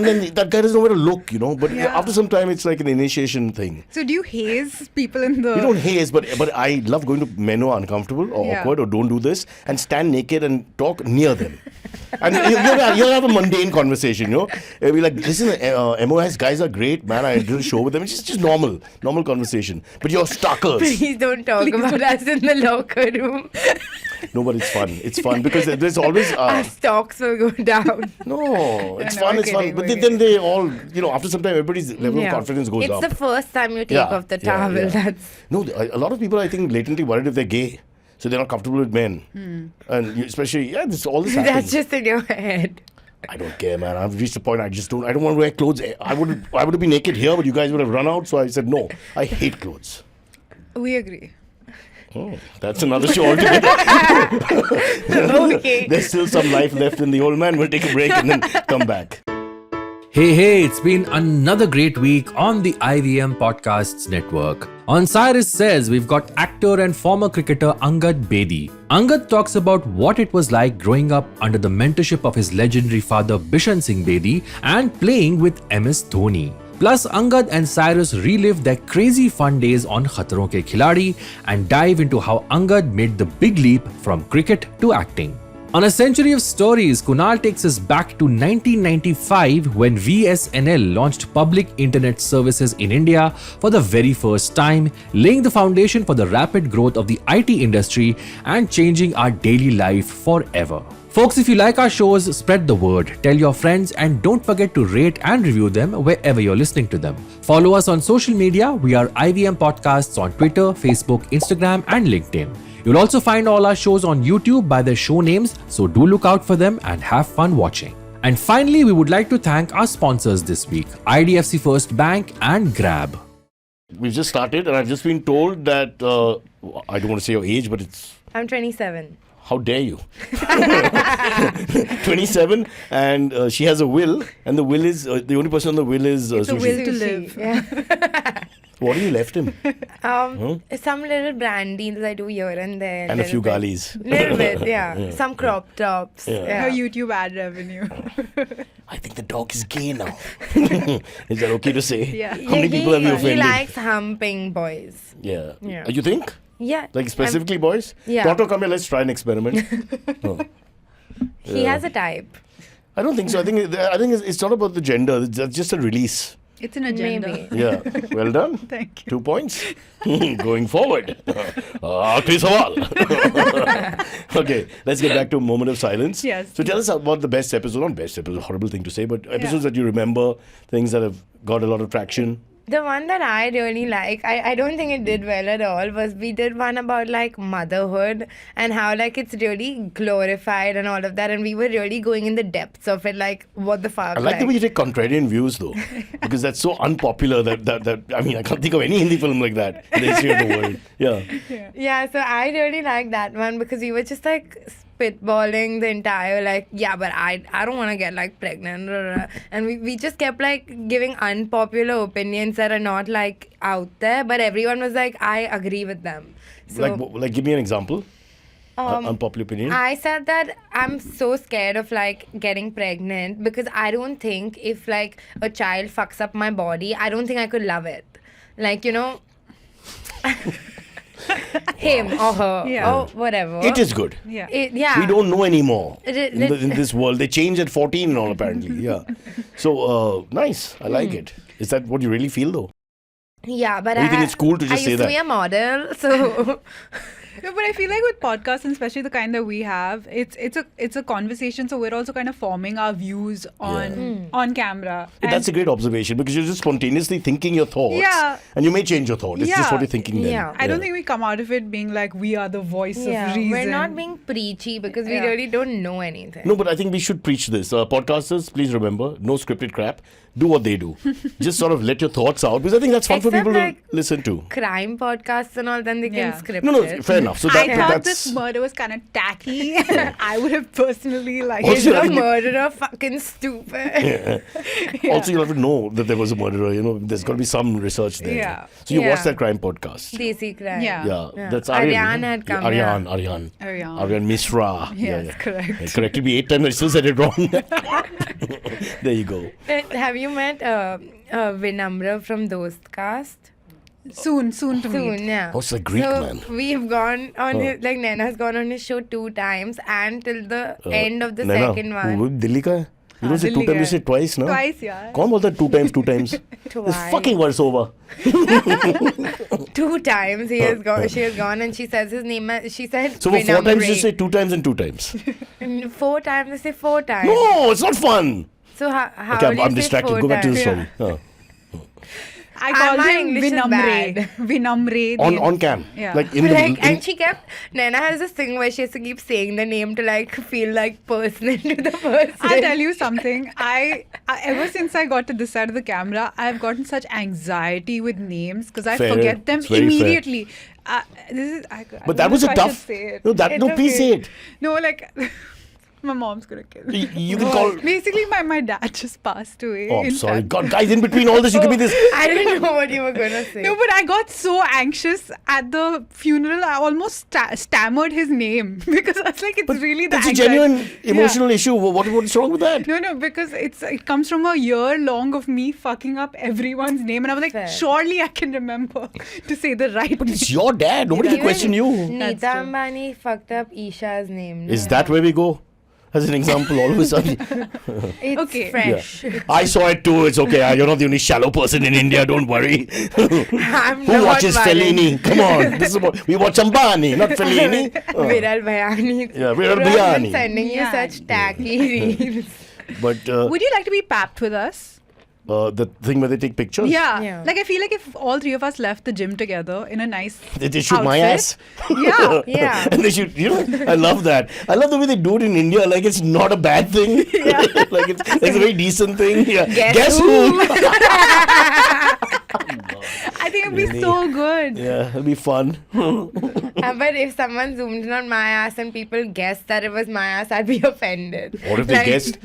then that guy doesn't know where to look, But after some time, it's like an initiation thing. So do you haze people in the... You don't haze, but I love going to men who are uncomfortable or awkward or don't do this and stand naked and talk near them. And you'll have a mundane conversation, You'll be like, listen, MOS guys are great, man. I did a show with them. It's just normal conversation. But you're stalkers. Please don't talk about us in the locker room. No, but it's fun. It's fun because there's always... Our stocks will go down. No, it's No, fun. we're It's fun. kidding, But we're then they all, after some time, everybody's level Yeah. of confidence goes It's up. the first time you take off the towel. That's No, a lot of people, I think, latently worried if they're gay. So they're not comfortable with men. And especially, all this happens. that's just in your head. I don't care, man. I've reached a point I don't want to wear clothes. I would be naked here, but you guys would have run out. So I said, no, I hate clothes. We agree. Oh, that's another show altogether. Okay. There's still some life left in the old man. We'll take a break and then come back. Hey, it's been another great week on the IVM Podcasts Network. On Cyrus Says, we've got actor and former cricketer Angad Bedi. Angad talks about what it was like growing up under the mentorship of his legendary father Bishan Singh Bedi and playing with MS Dhoni. Plus, Angad and Cyrus relive their crazy fun days on Khatron Ke Khiladi and dive into how Angad made the big leap from cricket to acting. On a century of stories, Kunal takes us back to 1995 when VSNL launched public internet services in India for the very first time, laying the foundation for the rapid growth of the IT industry and changing our daily life forever. Folks, if you like our shows, spread the word, tell your friends, and don't forget to rate and review them wherever you're listening to them. Follow us on social media. We are IVM Podcasts on Twitter, Facebook, Instagram, and LinkedIn. You'll also find all our shows on YouTube by their show names, so do look out for them and have fun watching. And finally, we would like to thank our sponsors this week, IDFC First Bank and Grab. We've just started and I've just been told that, I don't want to say your age, but it's... I'm 27. How dare you? 27 and she has a will and the will is, the only person on the will is It's a Sushi. will to live. Yeah. What have you left him? Some little brandy that I do here and there. And a few galis. Little bit, yeah. Some crop tops. Yeah. Yeah. Her YouTube ad revenue. I think the dog is gay now. Is that okay to say? Yeah. How many people have you He offended? likes humping boys. Yeah. Yeah. You think? Yeah. Like specifically boys? Yeah. Toto, come here, let's try an experiment. Oh. He has a type. I don't think so. I think it's not about the gender. It's just a release. It's an agenda. Maybe. Yeah. Well done. Thank you. 2 points. Going forward. Aakhri sawal. Okay, let's get back to a moment of silence. Yes. So tell us about the best episode. Not best episode, horrible thing to say, but episodes that you remember, things that have got a lot of traction. The one that I really like, I don't think it did well at all, was we did one about like motherhood and how like it's really glorified and all of that, and we were really going in the depths of it, like what the fuck. I like the way you take contrarian views though, because that's so unpopular that I mean I can't think of any Hindi film like that in the history of the world. Yeah. Yeah, so I really like that one because we were just like spitballing the entire like, yeah, but I don't want to get like pregnant, and we just kept like giving unpopular opinions that are not like out there, but everyone was like, I agree with them. So Like give me an example. Unpopular opinion. I said that I'm so scared of like getting pregnant because I don't think if like a child fucks up my body, I don't think I could love it. Like, you know, him or her or whatever. It is good. Yeah. Yeah. We don't know anymore It- in this world. They change at 14 and all apparently. Yeah. So nice. I like it. Is that what you really feel though? Yeah, but Or you think it's cool to just I say used to that? be a model, so No, but I feel like with podcasts, and especially the kind that we have, it's a conversation. So we're also kind of forming our views on camera. That's a great observation because you're just spontaneously thinking your thoughts. Yeah. And you may change your thought. It's just Yeah. what you're thinking then. Yeah. I don't think we come out of it being like we are the voice of reason. we're not being preachy because we Yeah. really don't know anything. No, but I think we should preach this. Podcasters, please remember, no scripted crap. Do what they do. Just sort of let your thoughts out because I think that's fun for Except people like to listen to. Crime podcasts and all, then they can Yeah. script No, it. fair enough. So I thought that's this murder was kind of tacky. I would have personally like. Also, Is I the think- murderer fucking stupid? Also, you'll have to know that there was a murderer. You know, there's got to be some research there. Yeah. So you Yeah. watched that crime podcast. Desi crime. Yeah. Yeah, that's Aryan. Aryan had come, Aryan, yeah. Aryan. Aryan. Aryan Misra. Yes, correct. I corrected me 8 times. I still said it wrong. There you go. Have you met Vinamra from Dost Cast? Soon to meet. Soon, yeah. Oh, it's like Greek, so man. we've gone on his, like Naina's gone on his show 2 times and till the end of the Naina, second one. वो दिल्ली का है? You don't say 2 Delhi times, you का say twice, no? Twice, yeah. कौन बोलता है 2 times, 2 times? This Twice. fucking world's over. 2 times she has gone and she says his name. She said So for 4 times, you Vinamra. say 2 times and 2 times. 4 times, I say 4 times. No, it's not fun. So how Okay, do you I'm say distracted. 4 Go back to the times? story. I called my him English is Vinamre. bad. Vinamre. On cam. Yeah. Like in Like, the... and she kept, Naina has this thing where she has to keep saying the name to like feel like personal to the person. I'll tell you something. I ever since I got to this side of the camera, I've gotten such anxiety with names because I Fair. forget them It's very fair. immediately. I But don't that know was if a I tough... should say it. No, It's please say okay. it. No, like my mom's gonna kill me. You can call... Basically, my dad just passed away. Oh, I'm in sorry. fact. God, guys, in between all this, you could be this... I didn't know what you were gonna say. No, but I got so anxious at the funeral. I almost stammered his name because I was like, it's really the It's a anxiety. genuine emotional issue. What's wrong with that? No, because it comes from a year long of me fucking up everyone's name, and I was like, Fair. surely I can remember to say the right But name. it's your dad. Nobody can Even question you. Neeta That's true. Ambani fucked up Isha's name. Is that where we go? As an example, all of a sudden. It's Okay. fresh. I saw it too. It's okay. You're not the only shallow person in India. Don't worry. I'm Who not watches worried. Fellini? Come on. This is what we watch Ambani, not Fellini. Viral Bhayani. Yeah, Viral Bro, I've Bhayani. been sending you Yeah. such tacky reels. But Would you like to be papped with us? the thing where they take pictures. Yeah. Like I feel like if all 3 of us left the gym together in a nice They shoot my ass. outfit- Yeah. Yeah. And they should, I love that. I love the way they do it in India. Like it's not a bad thing. Like it's a very decent thing. Yeah. Guess who? I think it'd be so good. Yeah, it'll be fun. But if someone zoomed in on my ass and people guessed that it was my ass, I'd be offended. What if they guessed?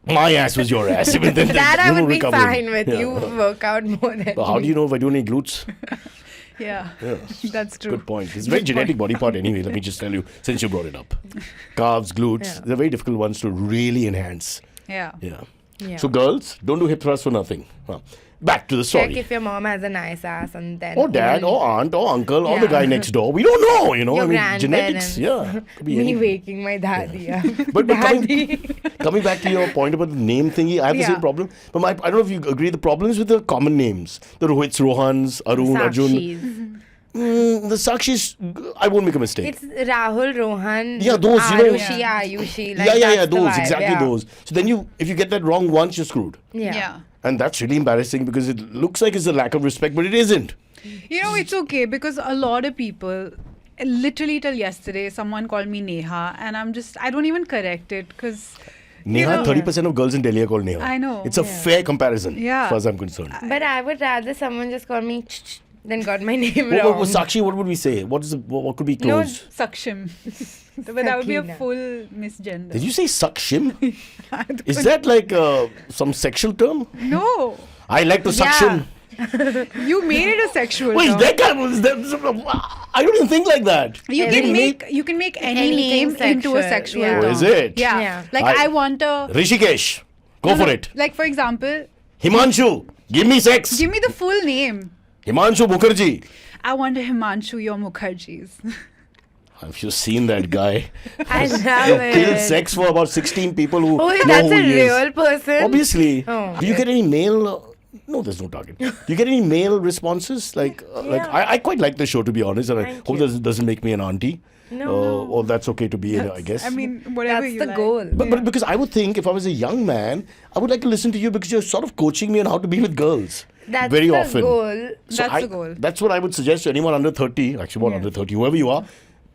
My ass was your ass. Even then, That I you would don't be recover. fine with. Yeah. You work out more than But how do me. you know if I do any glutes? Yeah. Yeah. That's true. Good point. It's a very genetic body part anyway. Let me just tell you, since you brought it up. Calves, glutes, Yeah. they're very difficult ones to really enhance. Yeah. Yeah. Yeah. So girls, don't do hip thrusts for nothing. Huh. back to the Check story. if your mom has a nice ass and then. Or dad, or aunt, or uncle, or the Yeah. guy next door. We don't know, you know. Your I mean, genetics. grandparents. Yeah. Could be Me anything. waking my daddy up. But Daddy. coming back to your point about the name thingy, I have the Yeah. same problem. But I don't know if you agree. The problem is with the common names. The Rohits, Rohans, Arun, Arjun. Sakshis. The Sakshis, I won't make a mistake. It's Rahul, Rohan, Yeah, those, you know- Arushi, Ayushi. Like yeah, that's the those, vibe, exactly yeah. those. So then if you get that wrong once, you're screwed. Yeah. And that's really embarrassing because it looks like it's a lack of respect, but it isn't. You know, it's okay because a lot of people, literally till yesterday, someone called me Neha, and I don't even correct it because. Neha, know- 30% of girls in Delhi are called Neha. I know. It's a fair comparison, Yeah. as far as I'm concerned. But I would rather someone just call me than got my name What, wrong. Sakshi, what would we say? What could be No, close? Sakshim. But that would be a Sakina. full misgender. Did you say Sakshim? Is that like some sexual term? No. I like to suction. You made it a sexual Wait, is term. that kind of, is that, I don't even think like that. You Every can make any Anything name into a sexual, sexual yeah. Oh, term. is it? Yeah. Yeah. Like I want a Rishikesh, go for it. Like for example, Himanshu, give me sex. give me the full name. Himanshu Mukherjee. I want a Himanshu your Mukherjee's. Have you seen that guy? I love it. Killed sex for about 16 people who Oh, know that's who a he is. real person? Obviously. Oh, Do you get any male? No, there's no target. Do you get any male responses? Like I quite like the show, to be honest, and I Thank hope you. this doesn't make me an auntie. No. Or that's okay to be, I guess. I mean, whatever That's you the like. goal. But because I would think if I was a young man, I would like to listen to you because you're sort of coaching me on how to be with girls. That's very the often. goal. So That's the goal. That's what I would suggest to anyone under 30, actually, what, under 30, whoever you are.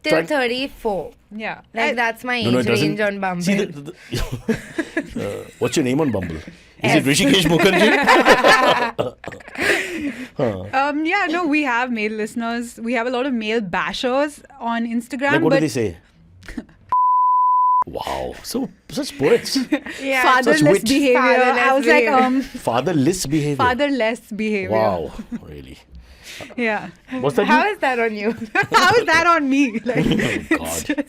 Till try- 34. Yeah. Like that's my No, age it doesn't. range on Bumble. See, what's your name on Bumble? Is it Rishikesh Mukherjee? Yeah, no, we have male listeners. We have a lot of male bashers on Instagram. Like, what do but they say? Wow, so such poets. yeah. fatherless Such wit. behavior. I was like, Fatherless Fatherless behavior. fatherless behavior. Wow, really. Yeah. What's that? How is that on you? How is that on me? Like, Oh, God.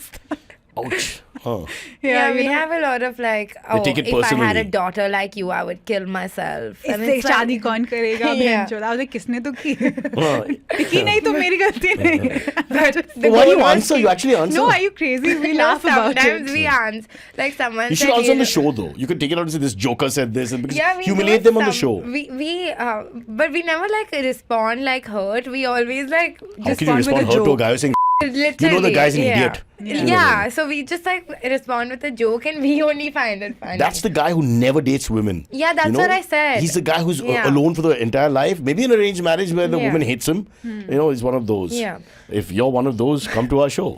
Ouch. Huh. Yeah, you we know, have a lot of like, oh, take it if I had a personally. daughter like you, I would kill myself. And इससे it's like- शादी कौन करेगा Yeah. बहनचोद? I was like, किसने तो की? Huh. की नहीं तो मेरी गलती नहीं. But So why do you answer? You actually answer? no, are you crazy? We No, laugh about sometimes it. we answer. Like someone You should said, answer on the know- show, though. You could take it out and say, this joker said this, and because Yeah, we humiliate do them on the some- show. But we never like respond like hurt. We always like How just can you respond with a hurt to a joke. guy who's saying, literally. you know the guy's an idiot? Yeah. So we just like respond with a joke, and we only find it funny. That's the guy who never dates women. Yeah, that's You know? what I said. He's the guy who's Yeah. alone for the entire life. Maybe in arranged marriage where the Yeah. woman hates him. You know, he's one of those. Yeah. If you're one of those, come to our show.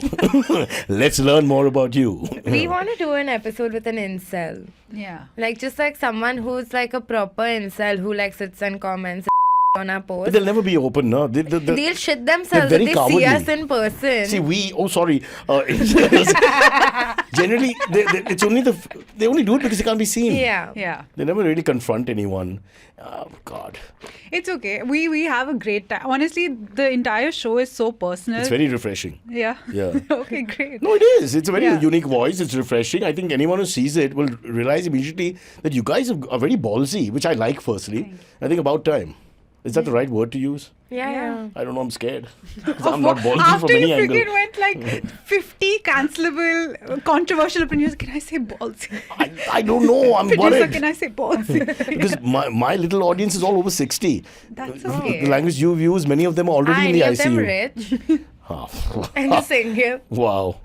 Let's learn more about you. We want to do an episode with an incel. Yeah. Like just like someone who's like a proper incel who like sits and comments on our But posts. they'll never be open, no? They'll shit themselves very if they cowardly. see us in person. See, generally, it's only they only do it because they can't be seen. yeah. Yeah. They never really confront anyone. Oh, God. It's okay. We have a great time. Honestly, the entire show is so personal. It's very refreshing. Yeah. Yeah. Okay, great. No, it is. It's a very Yeah. unique voice. It's refreshing. I think anyone who sees it will realize immediately that you guys are very ballsy, which I like firstly. I think about time. Is that the right word to use? Yeah. I don't know. I'm scared. 'Cause I'm not ballsy After from any you angle. freaking went like 50 cancelable, controversial opinions, can I say ballsy? I don't know. I'm Producer, worried. can I say ballsy? Because my little audience is all over 60. That's The okay. language you use, many of them are already in Any the of them ICU. rich Ah. and single. Wow.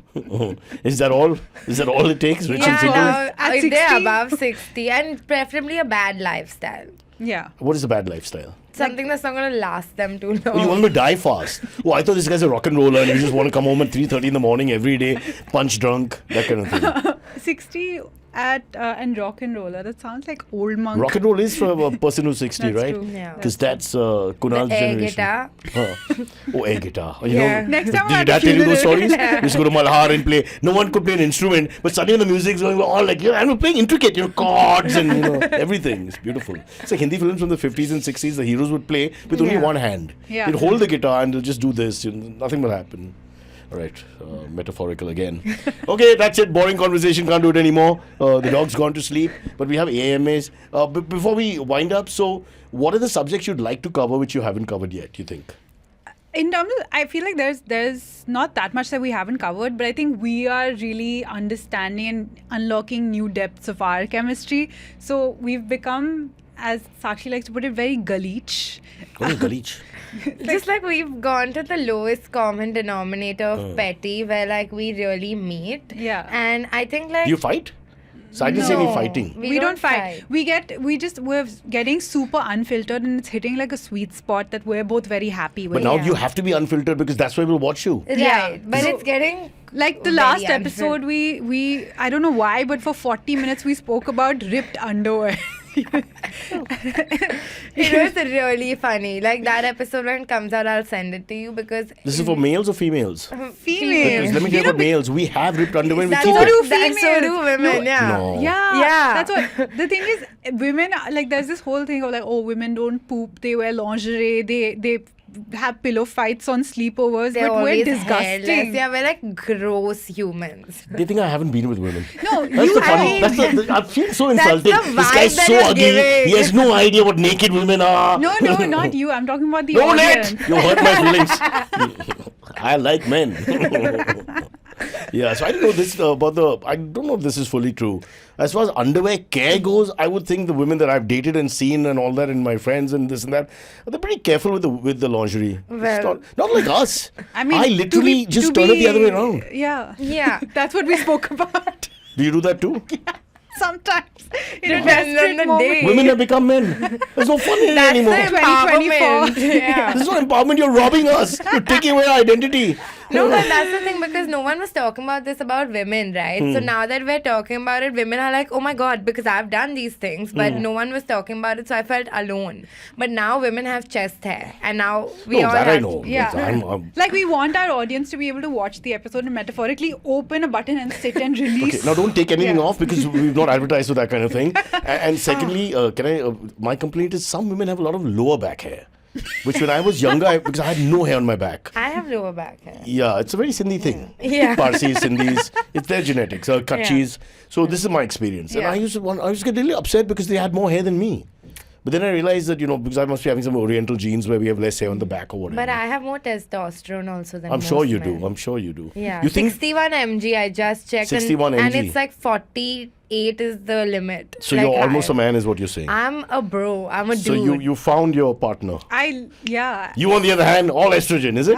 Is that all? Is that all it takes? Rich and Yeah, single? no, At if they're 60? above 60 and preferably a bad lifestyle. Yeah. What is a bad lifestyle? Something that's not going to last them too long. Oh, you want them to die fast. Oh, I thought this guy's a rock and roller and you just want to come home at 3:30 in the morning every day, punch drunk, that kind of thing. 60 at and rock and roller. That sounds like old monk. Rock and roll is for a person who's 60, That's right? true. Yeah. Because that's Kunal's air generation. guitar. Huh. Oh, air guitar. You Yeah. know, Next time did I your dad have to tell you those feel stories? it. You used to go to Malhar and play. No one could play an instrument, but suddenly when the music's going, we're all like, yeah, and we're playing intricate, chords and everything. It's beautiful. It's like Hindi films from the 50s and 60s. The heroes would play with only Yeah. one hand. Yeah. They'd hold the guitar and they'll just do this. Nothing will happen. All right, metaphorical again. Okay, that's it. Boring conversation. Can't do it anymore. The dog's gone to sleep. But we have AMAs. Before we wind up, so what are the subjects you'd like to cover which you haven't covered yet, you think? In terms of, I feel like there's not that much that we haven't covered, but I think we are really understanding and unlocking new depths of our chemistry. So we've become, as Sakshi likes to put it, very galich. What is Galich? Just like we've gone to the lowest common denominator of petty, where like we really meet. Yeah. And I think like Do you fight? So I didn't see any No. fighting. We We don't don't fight. We're getting super unfiltered, and it's hitting like a sweet spot that we're both very happy with. But now Yeah. you have to be unfiltered because that's why we'll watch you. Right, Yeah. but So- it's getting Like the very last unfit. episode, we I don't know why, but for 40 minutes we spoke about ripped underwear. It was really funny. Like that episode when it comes out, I'll send it to you because This is for males or females? Females. Because let me tell you about males. We have ripped underwear and we That's keep so it. do females. so do women. No. Yeah. No. Yeah, Yeah. That's what the thing is. Women like there's this whole thing of like, oh, women don't poop. They wear lingerie. They have pillow fights on sleepovers. They're but we're always disgusting. hairless. Yeah, we're like gross humans. They think I haven't been with women. No, That's you the funny. have. I feel so That's insulted. the This vibe guy's that so you're ugly. giving. He has no idea what naked women are. No, not you. I'm talking about the No, audience. Nate! You hurt my feelings. I like men. Yeah, so I don't know this about the. I don't know if this is fully true. As far as underwear care goes, I would think the women that I've dated and seen and all that, and my friends and this and that, they're pretty careful with the lingerie. It's Well- not like us. I mean, I literally just turn it the other way around. Yeah. Yeah. That's what we spoke about. Do you do that too? Sometimes. In a Depends on desperate the moment. day. Women have become men. There's no fun in it That's anymore. the 2024. empowerment. Yeah. This is not empowerment. You're robbing us. You're taking away our identity. No, but that's the thing because no one was talking about this about women, right? So now that we're talking about it, women are like, oh my god, because I've done these things, but no one was talking about it, so I felt alone. But now women have chest hair, and now we No, all that have I know. Yeah. I'm- Like we want our audience to be able to watch the episode and metaphorically open a button and sit and release. Okay, now don't take anything Yeah. off because we've not advertised for that kind of thing. And secondly, can I? My complaint is some women have a lot of lower back hair, which when I was younger, because I had no hair on my back. I have lower back hair. Yeah, it's a very Sindhi thing. Yeah. Parsis, Sindhis, it's their genetics, Kachis. So this is my experience. And Yeah. I used to get really upset because they had more hair than me. But then I realized that, because I must be having some Oriental genes where we have less hair on the back or whatever. But I have more testosterone also than I'm sure most you men. do. I'm sure you do. Yeah, You think 61 mg. I just checked, 61 and mg. it's like 48 is the limit. so? Like You're almost a I- man, is what you're saying. I'm a bro. I'm a dude. So you found your partner. Yeah. You, on the other hand, all estrogen, is it?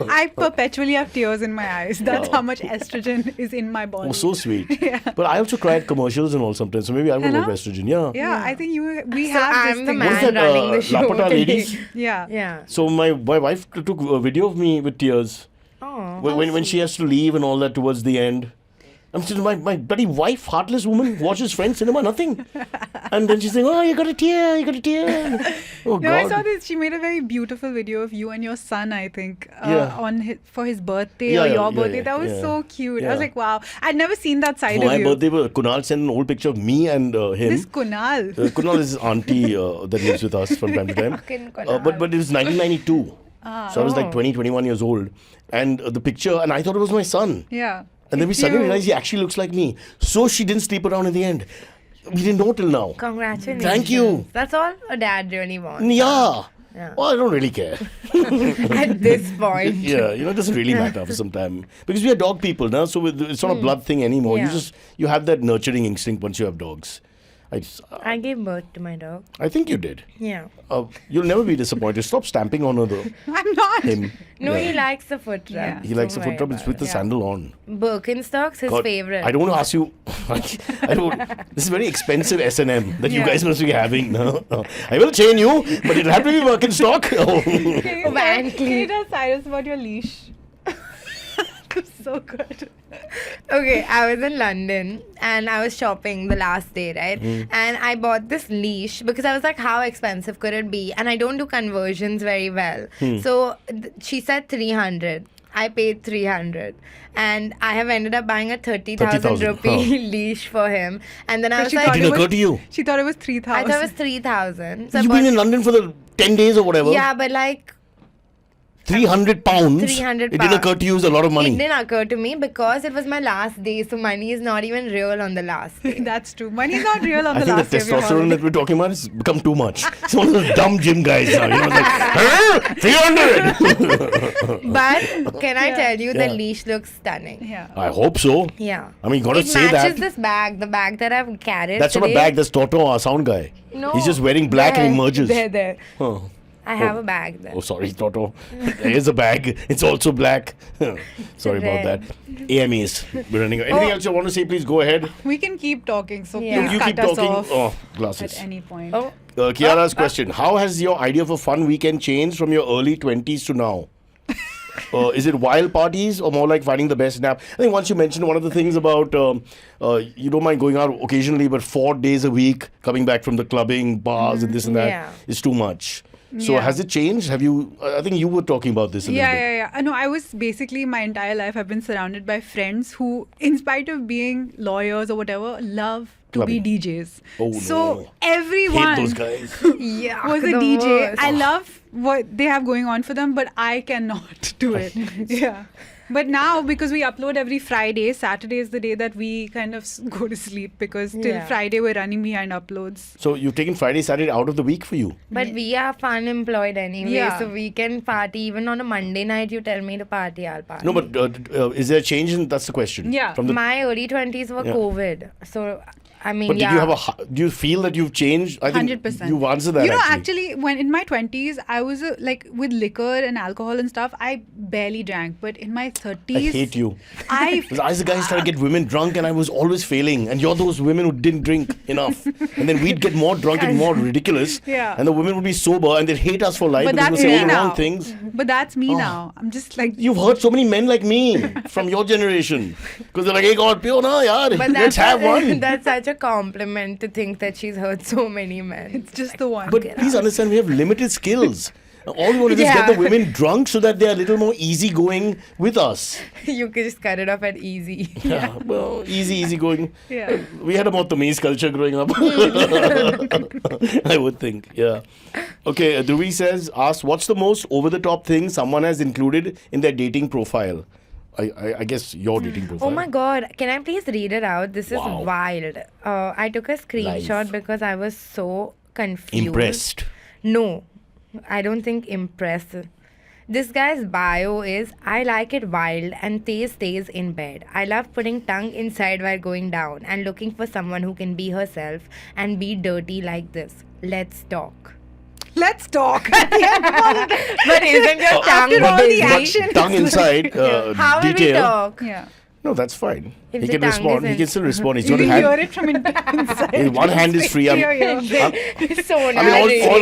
I perpetually have tears in my eyes. That's how much estrogen is in my body. Oh, so sweet. But I also cry at commercials and all sometimes. So maybe I will Hello? have estrogen. Yeah. Yeah, I think we So have I'm this the thing. man What is that, running the show. Lapata today. ladies? Yeah. Yeah. So my wife took a video of me with tears Oh. when she has to leave and all that towards the end. I'm saying, my bloody wife, heartless woman, watches Friends cinema, nothing. And then she's saying, oh, you got a tear, you got a tear. Oh, No, I God. saw this. She made a very beautiful video of you and your son, I think, Yeah. for his birthday Yeah, or yeah, your yeah, birthday. yeah, That was yeah. so cute. I Yeah. was like, wow. I'd never seen that side For of my you. birthday, Kunal sent an old picture of me and him. This Kunal. Kunal is his auntie that lives with us from time to time. Fucking Kunal. But it was 1992. So I was like Oh. 20, 21 years old. And the picture, and I thought it was my son. Yeah. And then we It's suddenly you. realized he actually looks like me. So she didn't sleep around in the end. We didn't know till now. Congratulations. Thank you. That's all a dad really wants. Yeah. Yeah. Well, I don't really care. At this point. Yeah, it doesn't really matter for some time. Because we are dog people now, so it's not a blood thing anymore. Yeah. You have that nurturing instinct once you have dogs. I gave birth to my dog. I think you did. Yeah. You'll never be disappointed. Stop stamping on I'm not. him. No, Yeah. he likes the foot rub. Yeah. He likes the Don't foot rub. worry It's with about the it. sandal on. Birkenstocks, his God, favorite. I don't want to ask you. I don't. This is very expensive S&M that you Yeah. guys must be having. No. I will chain you, but it'll have to be Birkenstock. Oh. Can you Van tell- can you tell Cyrus about your leash? It's so good. Okay, I was in London and I was shopping the last day, right? And I bought this leash because I was like, how expensive could it be? And I don't do conversions very well. So she said 300. I paid 300. And I have ended up buying a 30,000 30,000, rupee leash for him. And then I was she like, thought It didn't occur to you. She thought it was 3,000. I thought it was 3,000. So I You've bought- been in London for the 10 days or whatever. Yeah, but like 300 pounds. 300 It didn't occur to you as a lot of It money. didn't occur to me because it was my last day, so money is not even real on the last day. That's true. Money's not real on I the think last the day of your testosterone holiday. that we're talking about has become too much. It's one of those dumb gym guys now. You know, it's like, 300! But can I tell you, the Yeah. leash looks stunning. Yeah. I hope so. Yeah. I mean, you gotta It say matches that. this bag, the bag that I've carried That's not a today. bag, that's Toto, our sound guy. No. He's just wearing black and he merges. There. Oh. I have a bag there. Oh, sorry, Toto. Here's a bag. It's also black. Sorry about that. Red. AMEs. We're running. Anything else you want to say? Please go ahead. We can keep talking, so Yeah. please You cut keep us talking. off Oh, glasses. at any point. Oh, Kiara's question. How has your idea of a fun weekend changed from your early 20s to now? Is it wild parties or more like finding the best nap? I think once you mentioned one of the things about you don't mind going out occasionally, but 4 days a week, coming back from the clubbing, bars and this and that Yeah. is too much. So Yeah. has it changed? Have you? I think you were talking about this a little bit. Yeah. No, I was basically my entire life I've been surrounded by friends who, in spite of being lawyers or whatever, love to Clubbing. be DJs. Oh, so no. everyone Hate those guys. yeah. was a the DJ. worst. I love what they have going on for them, but I cannot do it. Yeah. But now, because we upload every Friday, Saturday is the day that we kind of go to sleep because till Yeah. Friday we're running behind uploads. So you've taken Friday, Saturday out of the week for you. But we are fun employed anyway, Yeah. so we can party. Even on a Monday night, you tell me to party, I'll party. No, but is there a change in? That's the question. Yeah. From the, My early 20s were Yeah. COVID. So, I mean, but yeah. did you have do you feel that you've changed? I think 100%. you've answered that. You know, actually, when in my 20s, I was like with liquor and alcohol and stuff, I barely drank. But in my 30s, I hate you. I Because I was the guy who's trying to get women drunk and I was always failing. And you're those women who didn't drink enough. And then we'd get more drunk and more ridiculous. Yeah. And the women would be sober and they'd hate us for life But because that's we'd say me all the wrong now. things. But that's me now. I'm just like, You've heard so many men like me from your generation. Because they're like, hey, God, pure na, yaar. But Let's have one. That's such a compliment to think that she's heard so many men. it's just the one. But please understand, we have limited skills. All we want to do is get Yeah. the women drunk so that they're a little more easygoing with us. You can just cut it off at easy. Yeah, well, easy going. Yeah. We had a more Tamiz culture growing up. I would think, yeah. Okay, Dhruvi says, asked, what's the most over-the-top thing someone has included in their dating profile? I guess your dating profile. Oh my god, can I please read it out? This is Wow. wild. I took a screenshot Live. because I was so confused. Impressed. No, I don't think impressed. This guy's bio is I like it wild and Tay stays in bed. I love putting tongue inside while going down and looking for someone who can be herself and be dirty like this. Let's talk. Let's talk. But isn't your tongue After all the busy? action. Tongue inside, How will we detail. talk? Yeah. No, that's fine. If He the can tongue respond. He isn't- can still respond. He's You got a can hear hand. it from inside. One hand is free. Here, here. So I mean,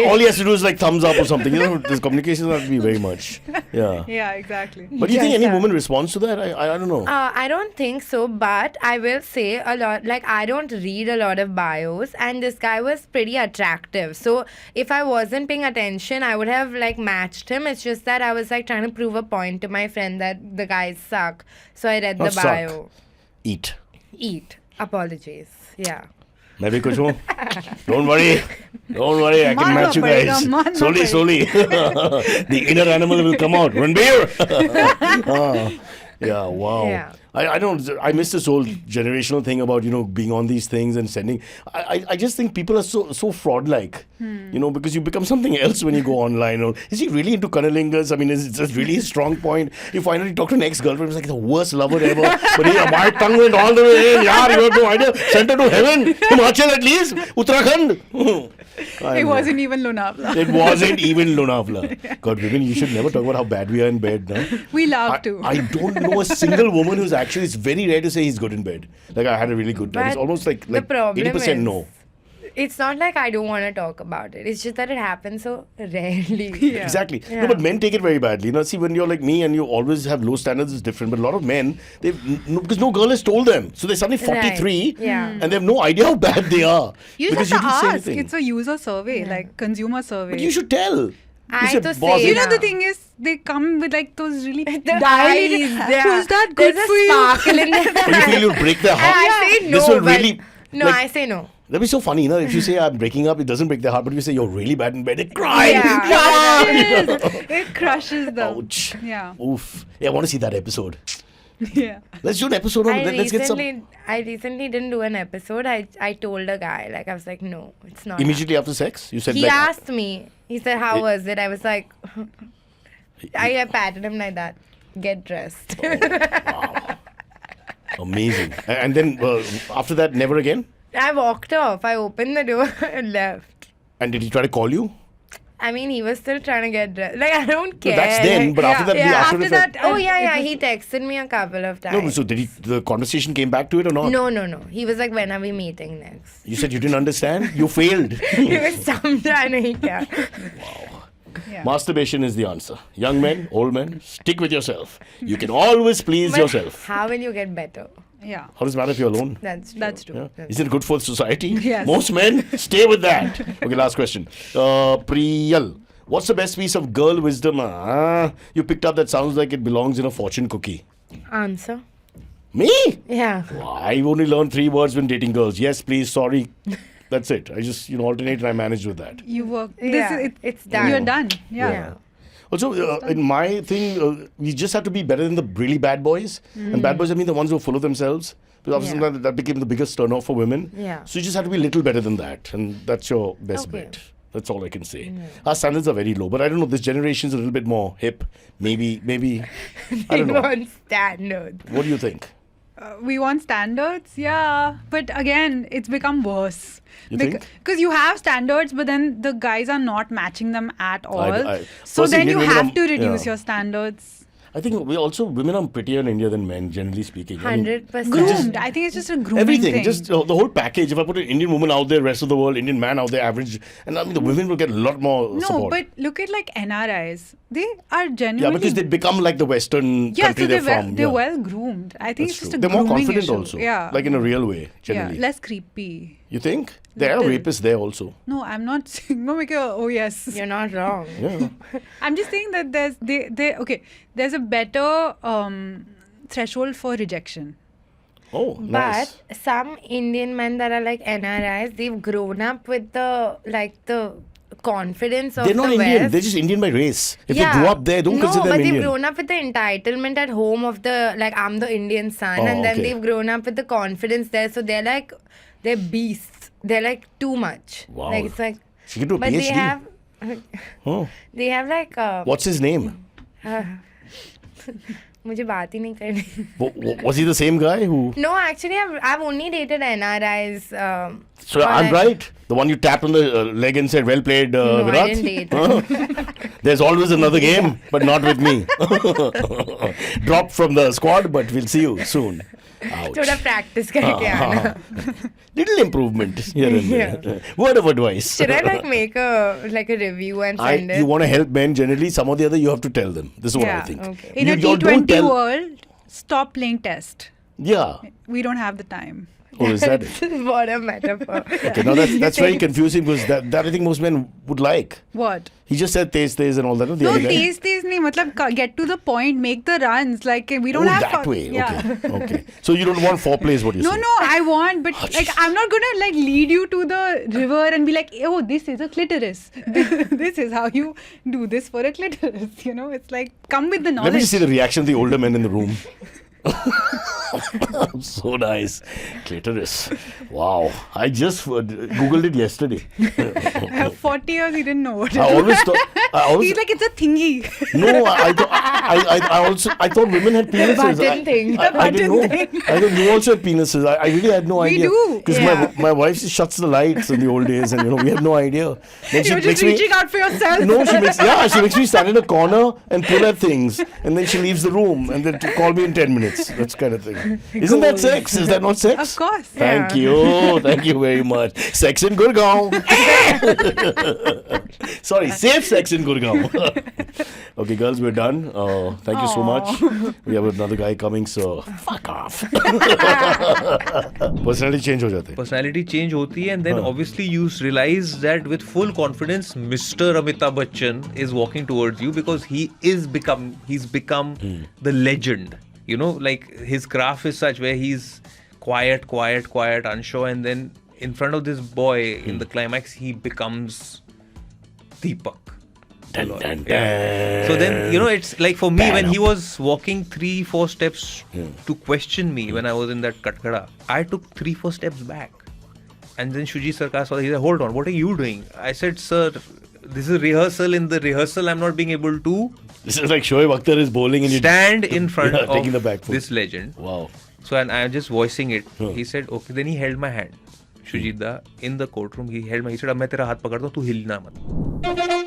all he has to do is like thumbs up or something. You know, this communication doesn't have to be very much. Yeah. Yeah, exactly. But do you think Yes, any sir. woman responds to that? I don't know. I don't think so, but I will say a lot. Like, I don't read a lot of bios, and this guy was pretty attractive. So, if I wasn't paying attention, I would have like matched him. It's just that I was like trying to prove a point to my friend that the guys suck. So, I read Not the suck. bio. Eat. Eat. Apologies. Yeah. मैं भी कुछ हूँ. Don't worry. Don't worry. I can मानना match you पड़ेगा, guys. मानना Slowly. The inner animal will come out. Ranbir. Yeah, wow. Yeah. I miss this whole generational thing about, being on these things and sending. I just think people are so fraud-like, because you become something else when you go online. Or, is he really into cunnilingus? I mean, is it just really a strong point? You finally talk to an ex-girlfriend, it's like the worst lover ever. But yeah, my tongue went all the way in. Yaar, you have no idea. Sent her to heaven. Himachal at least. Uttarakhand. It wasn't even Lonavala. It wasn't even Lonavala. God, women, you should never talk about how bad we are in bed, no? We love to. I don't know a single woman who's actually, it's very rare to say he's good in bed. Like, I had a really good time. It's But almost like the problem 80% is, no. It's not like I don't want to talk about it. It's just that it happens so rarely. Yeah. Exactly. Yeah. No, but men take it very badly. See, when you're like me and you always have low standards, it's different. But a lot of men, because no girl has told them. So they're suddenly 43 Right. Yeah. and they have no idea how bad they are. You because just have didn't to say ask. anything. It's a user survey, like consumer survey. But you should tell. I said, to "Boss, say You know, Yeah. the thing is, they come with like those really The dilated. eyes, yeah. Was that good There's for a you? sparkle in the Or you feel you'll break their And heart. I say no. This will but- really, No, like- I say no. That'd be so funny, you know, if you say I'm breaking up, it doesn't break their heart, but if you say you're really bad in bed, they cry. It crushes them. Ouch. Yeah. Oof. Yeah, I want to see that episode. Yeah. Let's do an episode on let's get some. I recently didn't do an episode. I told a guy, like, I was like, no, it's not. Immediately after sex? You said He like, asked me. He said, how was it? I was like, I patted him like that. Get dressed. wow. Amazing. And then after that, never again? I walked off. I opened the door and left. And did he try to call you? I mean, he was still trying to get dressed. Like, I don't care. No, that's then, Like, but after that, after that, oh yeah, he texted me a couple of times. No, so did the conversation came back to it or not? No. He was like, when are we meeting next? You said you didn't understand? You failed. He was sometime nahi kya. Yeah. Masturbation is the answer. Young men, old men, stick with yourself. You can always please But yourself. how will you get better? Yeah. How does it matter if you're alone? That's true. Yeah. Is it good for society? Yes. Most men, stay with that. Okay, last question. Priyal, what's the best piece of girl wisdom you picked up that sounds like it belongs in a fortune cookie? Answer. Me? Yeah. I've only learned 3 words when dating girls. Yes, please, sorry. That's it. I just, alternate and I managed with that. You work. Yeah, it's done. You're done. Yeah. Yeah. Also, in my thing, we just have to be better than the really bad boys. And bad boys, I mean the ones who are full of themselves. Because obviously that became the biggest turn off for women. Yeah. So you just have to be a little better than that. And that's your best Okay. bet. That's all I can say. Our standards are very low. But I don't know, this generation's a little bit more hip. Maybe, I don't know. Want standards. What do you think? We want standards, yeah. But again, it's become worse. You think? Because you have standards, but then the guys are not matching them at all. So First, then Indian you women have are- to reduce yeah. your standards. I think women are prettier in India than men, generally speaking. I mean, 100%. Groomed. I think it's just a grooming everything, thing. just the whole package. If I put an Indian woman out there, rest of the world, Indian man out there, average, and I mean the women will get a lot more no, support. but look at like NRIs. They are genuinely. Yeah, because they become like the Western country so they're they're from. they're yeah. well groomed. I think That's it's just true. a They're more grooming confident issue. also. Yeah. Like in a real way, generally. Yeah, less creepy. You think? There are Little. rapists there also. No, I'm not saying. No, oh yes. You're not wrong. Yeah. I'm just saying that there's a better threshold for rejection. Oh, nice. But some Indian men that are like NRIs, they've grown up with the confidence of They're not the Indian. West. They're just Indian by race. If they grew up there, don't consider them but Indian. they've grown up with the entitlement at home of the, like, I'm the Indian son. Oh, and then okay. they've grown up with the confidence there. So they're beasts. They're like too much. Wow. Like, it's like, She can do a but PhD. Oh. they have like, What's his name? मुझे बात ही नहीं करनी. Was he the same guy who... No, actually, I've only dated NRIs. So I'm right? The one you tapped on the leg and said, well played, No, Virat? I didn't date There's always another game, but not with me. Dropped from the squad, but we'll see you soon. Ouch. थोड़ा practice करके आना. Little improvement here and there. Word of advice. Should I like make a review and send it? You want to help men generally, some or the other you have to tell them. This is what I think. okay. In You a don't T20 tell- world, stop playing test. Yeah. We don't have the time. Oh, is that it? What a metaphor. Okay, now that's very confusing because that I think most men would like. What? He just said taste and all that. No, the No, other guy. taste nahi. Matlab, get to the point, make the runs. Like, we don't have... that way. Yeah. Okay. So you don't want foreplay is what you No, say. I want, but like I'm not gonna like lead you to the river and be like, oh, this is a clitoris. This is how you do this for a clitoris. You know, it's like come with the knowledge. Let me just see the reaction of the older men in the room. So nice. Clitoris. Wow. I just Googled it yesterday. 40 years, he didn't know what it I always thought. He's like, it's a thingy. No, I thought women had penises. button thing. I didn't know. I thought you also had penises. I really had no We idea. do. Because my wife just shuts the lights in the old days, and we had no idea. Then she You're makes just reaching out for yourself. No, she makes me stand in a corner and pull at things, and then she leaves the room, and then to call me in 10 minutes. That's kind of thing. Isn't that sex? Is that not sex? Of course. Thank you very much. Sex in Gurgaon. Sorry, safe sex in Gurgaon. Okay, girls, we're done. Thank you so much. We have another guy coming, so fuck off. Personality change हो जाते हैं. Personality change होती है, and then obviously you realize that with full confidence, Mr. Amitabh Bachchan is walking towards you because he's become the legend. You know, like his graph is such where he's quiet, unsure, and then in front of this boy in the climax, he becomes Deepak. Dun, dun, dun. Yeah. So then, it's like for me, when he was walking 3-4 steps to question me when I was in that Katkada, I took 3-4 steps back. And then Shuji Sarkar saw, he said, hold on, what are you doing? I said, sir, this is rehearsal. In the rehearsal, I'm not being able to This is like Shoaib Akhtar is bowling and you stand in front of taking the back foot. this legend. Wow. So, and I'm just voicing it. He said, okay. Then he held my hand. Shujit da, in the courtroom, he held my, he said, अब मैं तेरा हाथ पकड़ता हूँ, तू हिलना मत.